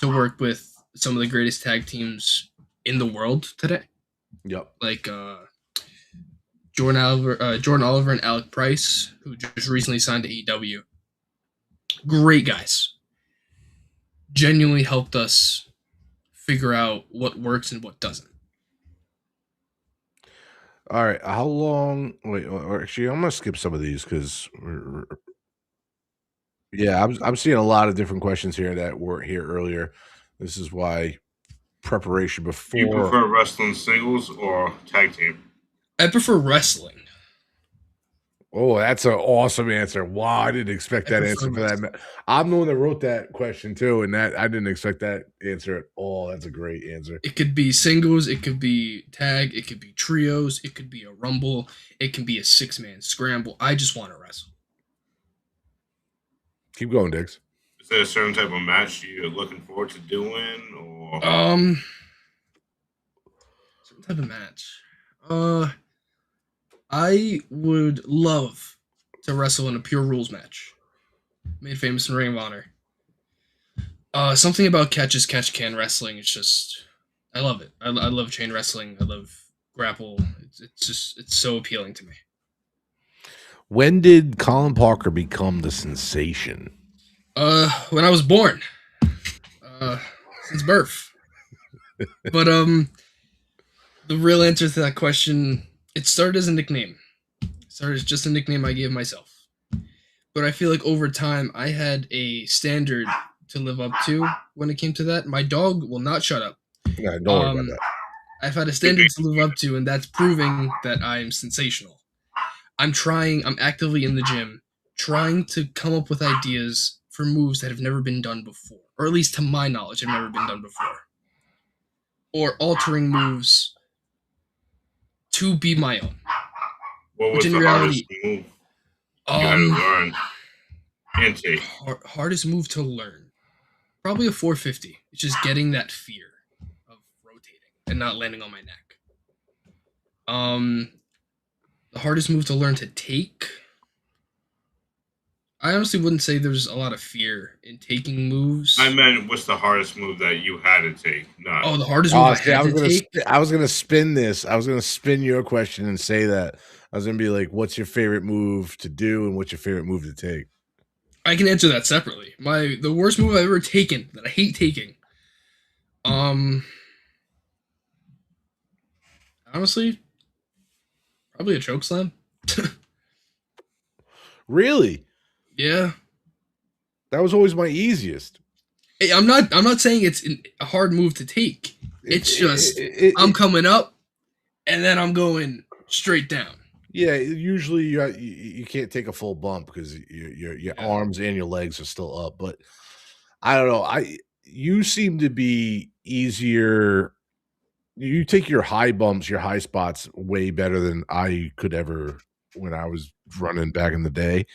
to work with some of the greatest tag teams in the world today. Yep. Like Jordan Oliver and Alec Price, who just recently signed to AEW. Great guys. Genuinely helped us figure out what works and what doesn't. All right. How long? Wait. Actually, I'm gonna skip some of these because I'm seeing a lot of different questions here that weren't here earlier. This is why preparation before. You prefer wrestling singles or tag team? I prefer wrestling. Oh, that's an awesome answer. Wow, I didn't expect that answer for that. I'm the one that wrote that question too, and that I didn't expect that answer at all. That's a great answer. It could be singles, it could be tag, it could be trios, it could be a rumble, it can be a 6-man scramble. I just want to wrestle. Keep going, Digz. Is there a certain type of match you're looking forward to doing, or certain type of match? I would love to wrestle in a pure rules match, made famous in Ring of Honor. Something about catch as catch can wrestling. It's just, I love it. I love chain wrestling. I love grapple. It's so appealing to me. When did Collin Parker become the sensation? When I was born. Since birth. But the real answer to that question, it started as a nickname. It started as just a nickname I gave myself. But I feel like over time I had a standard to live up to when it came to that. My dog will not shut up. Yeah, don't worry about that. I've had a standard to live up to, and that's proving that I'm sensational. I'm actively in the gym, trying to come up with ideas for moves that have never been done before, or at least to my knowledge have never been done before. Or altering moves to be my own. what was the hardest move you had to learn and take? Hardest move to learn? Probably a 450. It's just getting that fear of rotating and not landing on my neck. The hardest move to learn to take? I honestly wouldn't say there's a lot of fear in taking moves. I meant, what's the hardest move that you had to take? The hardest move I had to take? I was going to spin this. I was going to spin your question and say that. I was going to be like, what's your favorite move to do and what's your favorite move to take? I can answer that separately. The worst move I've ever taken that I hate taking. Honestly, probably a choke slam. Really? Yeah. That was always my easiest. Hey, I'm not saying it's a hard move to take. It's just I'm coming up and then I'm going straight down. Yeah, usually you can't take a full bump because your arms and your legs are still up. But I don't know. You seem to be easier. You take your high bumps, your high spots way better than I could ever when I was running back in the day.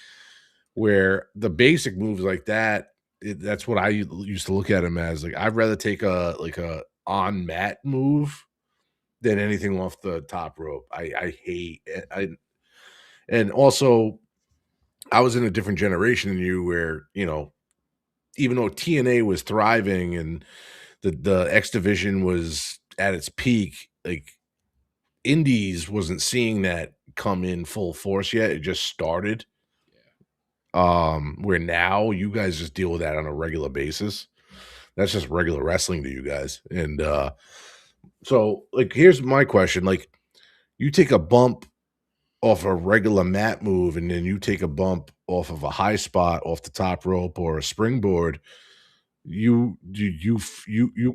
Where the basic moves like that, that's what I used to look at them as. Like, I'd rather take a on mat move than anything off the top rope. I hate it. And also I was in a different generation than you where, even though TNA was thriving and the X division was at its peak, like Indies wasn't seeing that come in full force yet. It just started. Where now you guys just deal with that on a regular basis. That's just regular wrestling to you guys. And so like here's my question. Like, you take a bump off a regular mat move and then you take a bump off of a high spot off the top rope or a springboard, you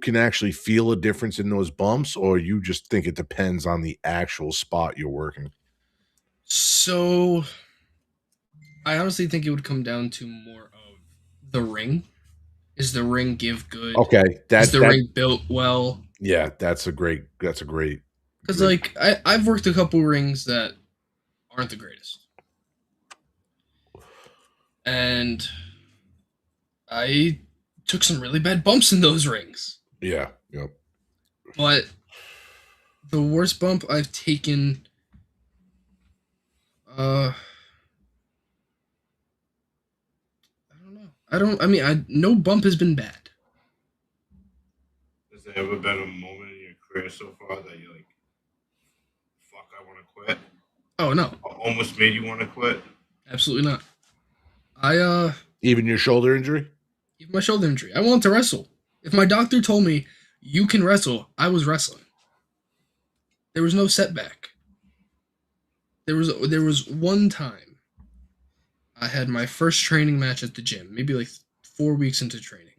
can actually feel a difference in those bumps, or you just think it depends on the actual spot you're working? So I honestly think it would come down to more of the ring. Is the ring give good? Okay, Is the ring built well? Yeah, that's a great. Because like I've worked a couple rings that aren't the greatest, and I took some really bad bumps in those rings. Yeah. Yep. But the worst bump I've taken, I don't know. No bump has been bad. Has there ever been a moment in your career so far that you're like, fuck, I want to quit? Oh, no. Almost made you want to quit? Absolutely not. Even your shoulder injury? Even my shoulder injury. I wanted to wrestle. If my doctor told me, you can wrestle, I was wrestling. There was no setback. There was one time I had my first training match at the gym, maybe like 4 weeks into training.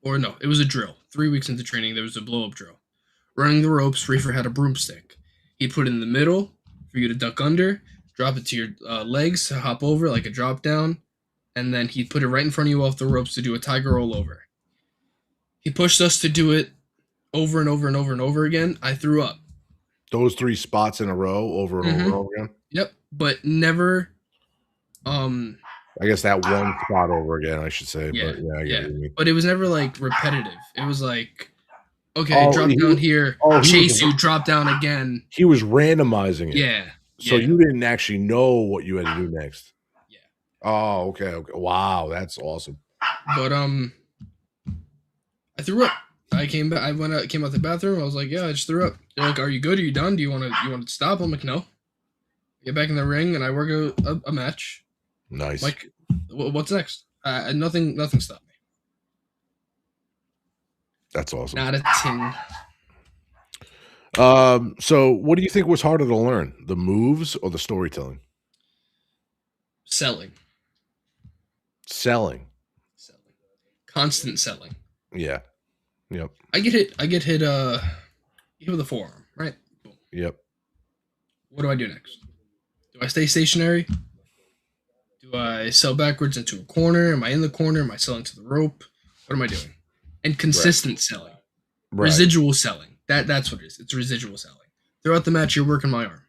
Or no, it was a drill. 3 weeks into training, there was a blow-up drill. Running the ropes, Reefer had a broomstick. He'd put it in the middle for you to duck under, drop it to your legs to hop over like a drop down, and then he'd put it right in front of you off the ropes to do a tiger roll over. He pushed us to do it over and over and over and over again. I threw up. Those 3 spots in a row over and over and over again? Yep, but never... I guess that one spot over again, I should say. Yeah, but yeah, I get what you mean. But it was never like repetitive. It was like, okay, drop down here, chase you, drop down again. He was randomizing it. Yeah. So you didn't actually know what you had to do next. Yeah. Oh, okay. Wow, that's awesome. But I threw up. I came back. Came out the bathroom. I was like, yeah, I just threw up. They're like, are you good? Are you done? Do you want to stop? I'm like, no. Get back in the ring and I work a match. Nice. Like, what's next? Nothing stopped me. That's awesome. Not a ting. So what do you think was harder to learn, the moves or the storytelling? Selling. Constant selling. Yeah. Yep. I get hit with a forearm, right? Boom. Yep. What do I do next? Do I stay stationary? Do I sell backwards into a corner? Am I in the corner? Am I selling to the rope? What am I doing? And consistent selling. Right. Residual selling. That's what it is. It's residual selling. Throughout the match, you're working my arm.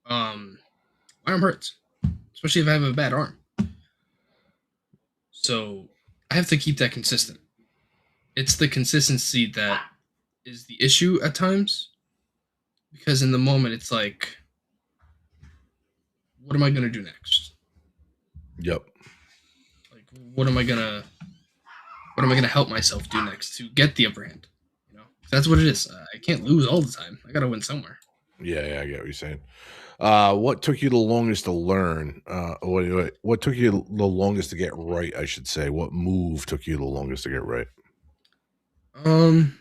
My arm hurts. Especially if I have a bad arm. So I have to keep that consistent. It's the consistency that is the issue at times. Because in the moment, it's like, what am I going to do next? Yep. Like, what am I gonna help myself do next to get the upper hand? You know, that's what it is. I can't lose all the time. I gotta win somewhere. Yeah, I get what you're saying. What took you the longest to learn? What took you the longest to get right? I should say. What move took you the longest to get right? And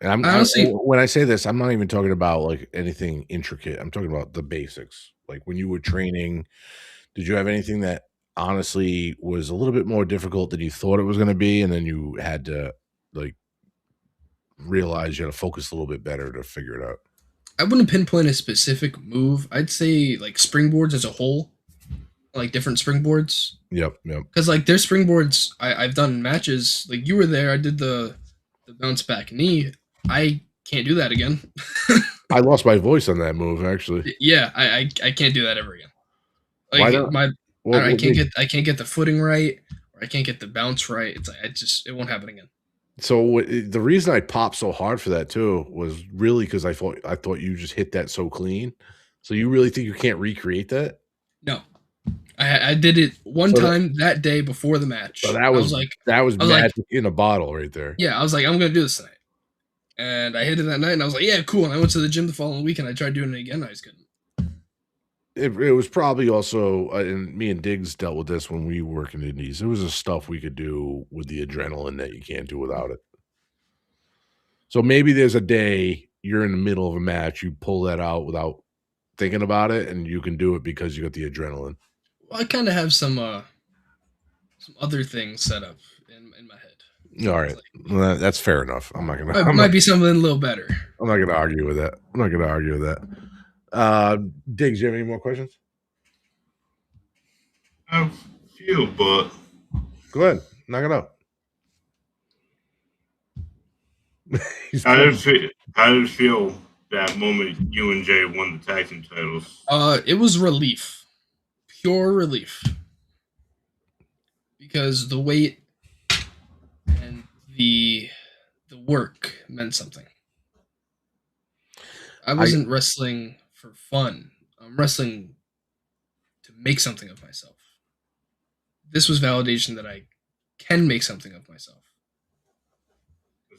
honestly, when I say this, I'm not even talking about like anything intricate. I'm talking about the basics. Like when you were training, did you have anything that honestly was a little bit more difficult than you thought it was going to be, and then you had to like realize you had to focus a little bit better to figure it out? I wouldn't pinpoint a specific move. I'd say like springboards as a whole, like different springboards. Yep. Because like there's springboards I've done matches. Like you were there. I did the bounce back knee. I can't do that again. I lost my voice on that move, actually. Yeah, I can't do that ever again. Like I can't get the footing right, or I can't get the bounce right. It's like it won't happen again. So the reason I popped so hard for that too was really because I thought you just hit that so clean. So you really think you can't recreate that? No, I did it one time that day before the match. So that was magic in a bottle right there. Yeah, I was like, I'm gonna do this tonight, and I hit it that night, and I was like, yeah, cool. And I went to the gym the following week, and I tried doing it again. I just couldn't. It was probably also, and me and Digz dealt with this when we were working indies. It was the stuff we could do with the adrenaline that you can't do without it. So maybe there's a day you're in the middle of a match, you pull that out without thinking about it, and you can do it because you got the adrenaline. Well, I kind of have some other things set up in my head. All right, Like, well, that's fair enough. might be something a little better. I'm not gonna argue with that. Digz, you have any more questions? I have a few, but Go ahead, knock it out. how did it feel that moment you and Jay won the tag team titles? It was relief, pure relief, because the weight and the work meant something. I wasn't wrestling for fun. I'm wrestling to make something of myself. This was validation that I can make something of myself.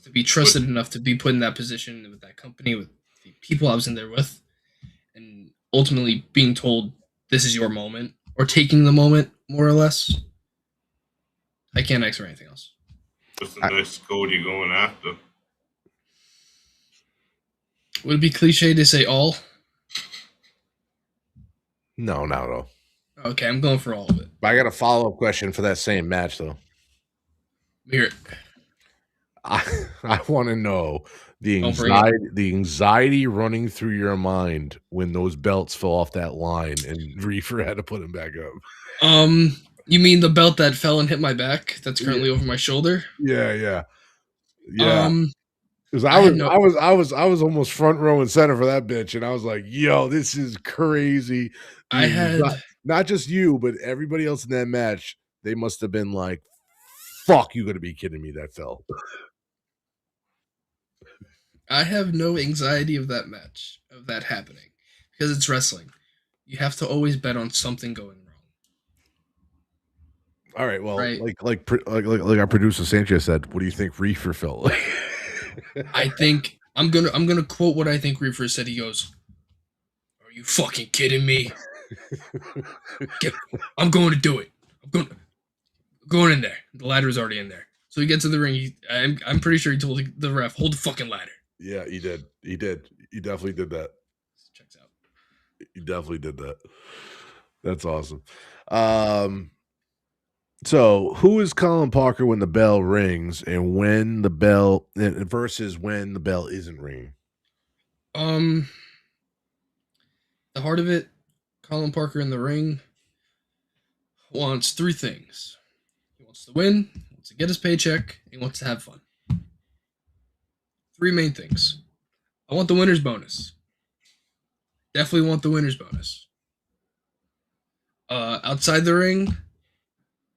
To be trusted enough to be put in that position with that company, with the people I was in there with, and ultimately being told this is your moment, or taking the moment, more or less. I can't ask for anything else. What's the next goal you're going after? Would it be cliche to say all? No, not at all. Okay, I'm going for all of it. But I got a follow-up question for that same match, though. Here, I want to know the anxiety running through your mind when those belts fell off that line and Reefer had to put them back up. You mean the belt that fell and hit my back? That's currently over my shoulder. Yeah. Because I was almost front row and center for that bitch, and I was like, "Yo, this is crazy." I had not just you, but everybody else in that match. They must have been like, "Fuck, you gotta be kidding me!" That fell. I have no anxiety of that match, of that happening, because it's wrestling. You have to always bet on something going wrong. All right, well, right? like our producer Sanchez said, what do you think Reefer felt like? I think I'm gonna quote what I think Reefer said. He goes, "Are you fucking kidding me? I'm going to do it. I'm going in there. The ladder's already in there." So he gets in the ring. I'm pretty sure he told the ref, "Hold the fucking ladder." Yeah, he did. He definitely did that. Checks out. He definitely did that. That's awesome. So who is Collin Parker when the bell rings, and when the bell versus when the bell isn't ringing? The heart of it, Collin Parker in the ring wants three things. He wants to win, he wants to get his paycheck, and he wants to have fun. Three main things. I want the winner's bonus. Definitely want the winner's bonus. Outside the ring,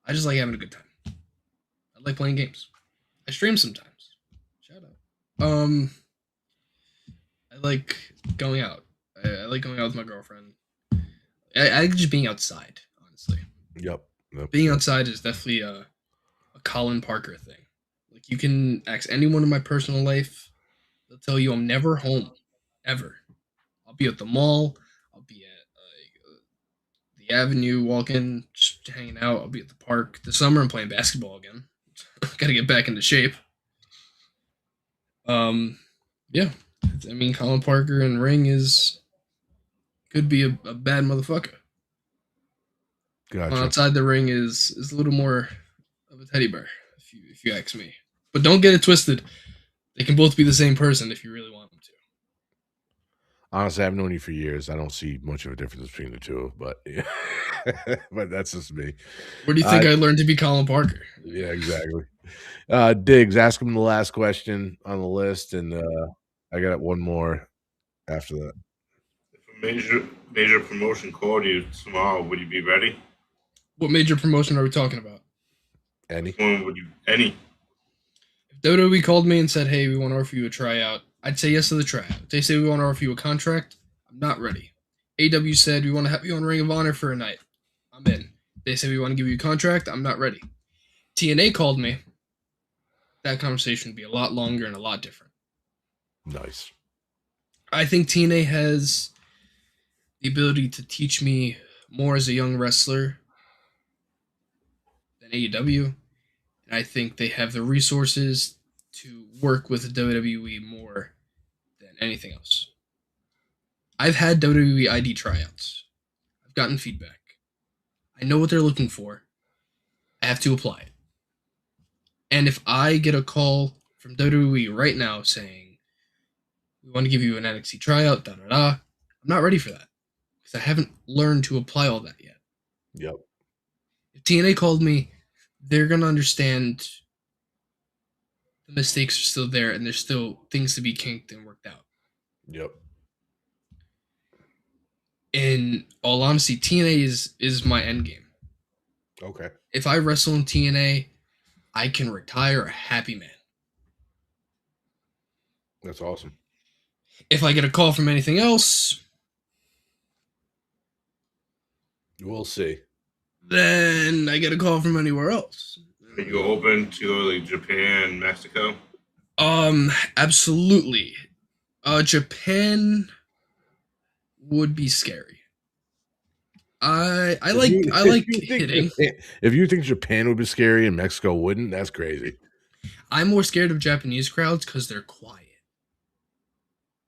I just like having a good time. I like playing games. I stream sometimes. Shout out. I like going out. I like going out with my girlfriend. I like just being outside, honestly. Yep. Being outside is definitely a Collin Parker thing. Like, you can ask anyone in my personal life, they'll tell you I'm never home, ever. I'll be at the mall. I'll be at the avenue, walking, just hanging out. I'll be at the park. This summer, I'm playing basketball again. Gotta get back into shape. Yeah. I mean, Collin Parker in ring could be a bad motherfucker. Gotcha. Outside the ring is a little more of a teddy bear, if you ask me. But don't get it twisted. They can both be the same person if you really want them to. Honestly, I've known you for years. I don't see much of a difference between the two, but but that's just me. Where do you think I learned to be Collin Parker? Yeah, exactly. Digz, ask him the last question on the list, and I got one more after that. If a major promotion called you tomorrow, would you be ready? What major promotion are we talking about? Any? Any. If WWE called me and said, "Hey, we want to offer you a tryout," I'd say yes to the tryout. If they say we want to offer you a contract, I'm not ready. AW said we want to have you on Ring of Honor for a night. I'm in. They say we want to give you a contract. I'm not ready. TNA called me. That conversation would be a lot longer and a lot different. Nice. I think TNA has the ability to teach me more as a young wrestler than AEW. And I think they have the resources to work with WWE more than anything else. I've had WWE ID tryouts. I've gotten feedback. I know what they're looking for. I have to apply it. And if I get a call from WWE right now saying, we want to give you an NXT tryout, I'm not ready for that. Because I haven't learned to apply all that yet. Yep. If TNA called me, they're going to understand the mistakes are still there and there's still things to be kinked and worked out. Yep. In all honesty, TNA is my end game. Okay. If I wrestle in TNA, I can retire a happy man. That's awesome. If I get a call from anything else, we'll see. Then I get a call from anywhere else. Are you open to like Japan, Mexico? Absolutely. Japan would be scary. I like hitting. If you think Japan would be scary and Mexico wouldn't, that's crazy. I'm more scared of Japanese crowds because they're quiet.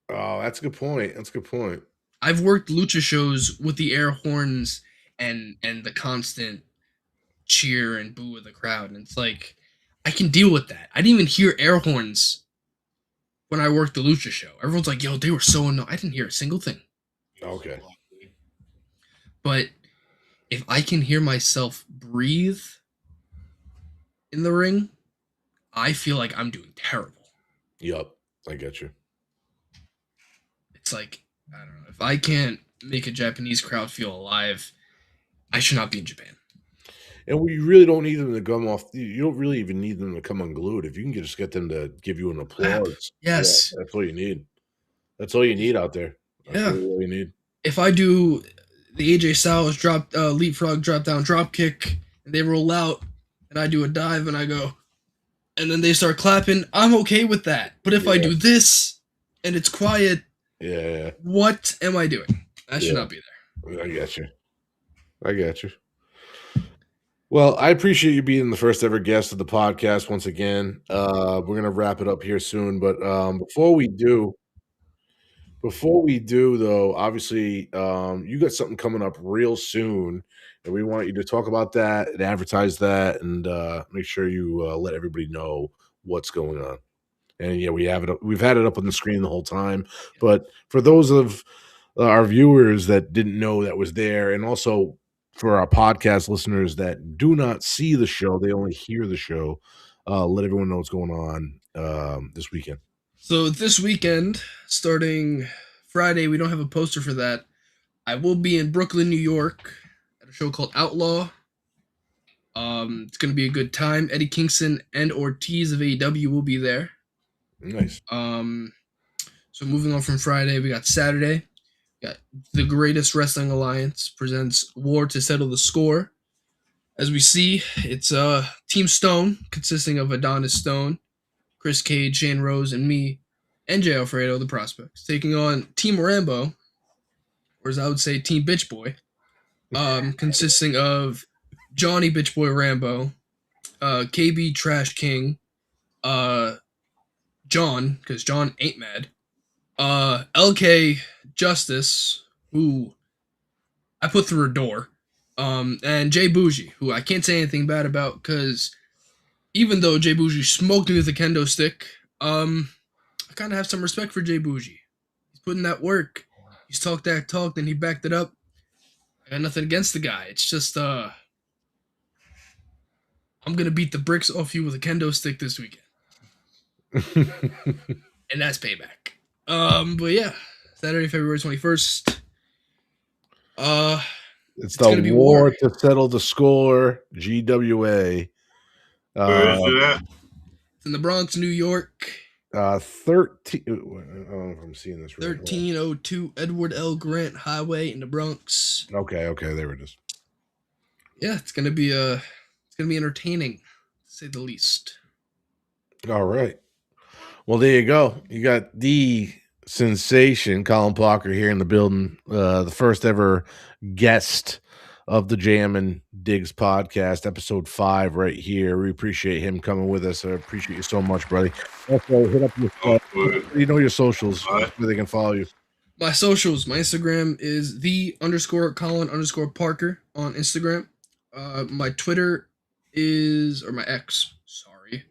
Oh, that's a good point. That's a good point. I've worked lucha shows with the air horns and the constant cheer and boo of the crowd, and it's like I can deal with that. I didn't even hear air horns when I worked the lucha show. Everyone's like, "Yo, they were so annoying." I didn't hear a single thing. Okay. But if I can hear myself breathe in the ring, I feel like I'm doing terrible. Yup, I get you. It's like, I don't know. If I can't make a Japanese crowd feel alive, I should not be in Japan. And we really don't need them to come off. You don't really even need them to come unglued. If you can just get them to give you an applause. Yes. Yeah, that's all you need. That's all you need out there. That's really all you need. If I do the AJ Styles leapfrog, drop down, drop kick, and they roll out, and I do a dive, and I go, and then they start clapping, I'm okay with that. But if I do this, and it's quiet, what am I doing? I should not be there. I get you. I get you. Well, I appreciate you being the first ever guest of the podcast once again. We're going to wrap it up here soon, but before we do though, obviously you got something coming up real soon, and we want you to talk about that and advertise that and make sure you let everybody know what's going on. And yeah, we've had it up on the screen the whole time, but for those of our viewers that didn't know that was there, and also for our podcast listeners that do not see the show, they only hear the show, let everyone know what's going on this weekend. So this weekend, starting Friday, we don't have a poster for that. I will be in Brooklyn, New York, at a show called Outlaw. It's going to be a good time. Eddie Kingston and Ortiz of AEW will be there. Nice. So moving on from Friday, we got Saturday. We got the Greatest Wrestling Alliance presents War to Settle the Score. As we see, it's Team Stone, consisting of Adonis Stone, Chris Cage, Shane Rose, and me, and Jay Alfredo, the Prospects, taking on Team Rambo, or as I would say, Team Bitch Boy, consisting of Johnny Bitch Boy Rambo, KB Trash King, John, because John ain't mad, LK Justice, who I put through a door, and Jay Bougie, who I can't say anything bad about, because even though Jay Bougie smoked me with a kendo stick, I kind of have some respect for Jay Bougie. He's putting that work. He's talked that talk, then he backed it up. I got nothing against the guy. It's just, I'm going to beat the bricks off you with a kendo stick this weekend. And that's payback. But yeah, Saturday, February 21st. It's the War to Settle the Score, GWA. Where is it at? It's in the Bronx, New York. 13. I don't know if I'm seeing this right. 1302 Edward L. Grant Highway in the Bronx. Okay, there it is. Yeah, it's gonna be entertaining, to say the least. All right. Well, there you go. You got the sensation, Collin Parker, here in the building. The first ever guest of the Jam and Digz podcast, episode 5 right here. We appreciate him coming with us. I appreciate you so much, buddy. Also, hit up your socials where they can follow you. My socials, my Instagram is _Colin_Parker on Instagram. My Twitter is, or my X, sorry.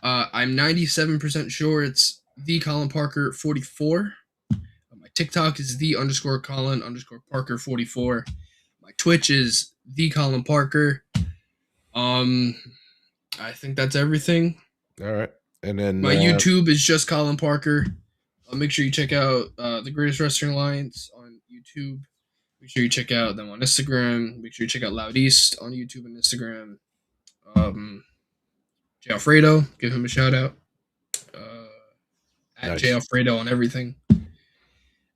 I'm 97% sure it's _Colin Parker44. My TikTok is _Colin_Parker44. My Twitch is Colin Parker. I think that's everything. All right. And then my YouTube is just Collin Parker. Make sure you check out the Greatest Wrestling Alliance on YouTube. Make sure you check out them on Instagram. Make sure you check out Loud East on YouTube and Instagram. J. Alfredo, give him a shout out. At Nice. J. Alfredo on everything.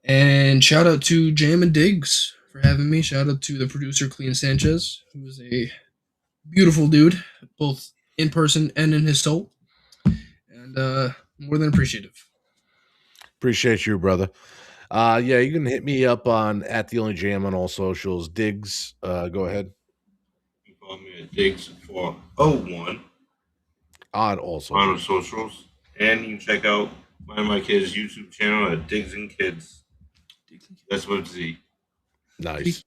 And shout out to Jam and Digz for having me. Shout out to the producer, Clean Sanchez, who is a beautiful dude, both in person and in his soul. And more than appreciative. Appreciate you, brother. Yeah, you can hit me up on @TheOnlyJam on all socials. Digz, go ahead. You can follow me at Digz401 on all socials. On socials. And you can check out my kids' YouTube channel at Digz and Kids. That's what it's. Nice.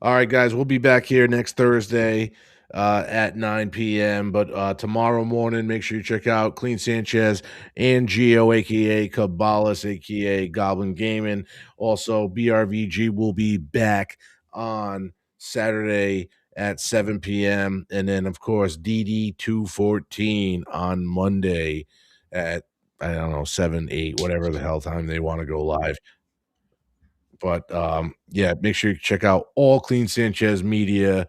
All right, guys, we'll be back here next Thursday at 9 p.m. But tomorrow morning, make sure you check out Clean Sanchez and Gio, a.k.a. Cabales, a.k.a. Goblin Gaming. Also, BRVG will be back on Saturday at 7 p.m. And then, of course, DD214 on Monday at, 7, 8, whatever the hell time they want to go live. But, yeah, make sure you check out all Clean Sanchez media.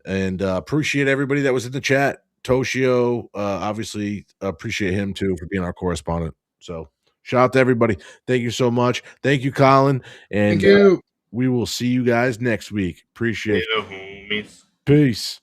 And appreciate everybody that was in the chat. Toshio, obviously, appreciate him, too, for being our correspondent. So, shout out to everybody. Thank you so much. Thank you, Colin. And thank you. We will see you guys next week. Appreciate it. Peace.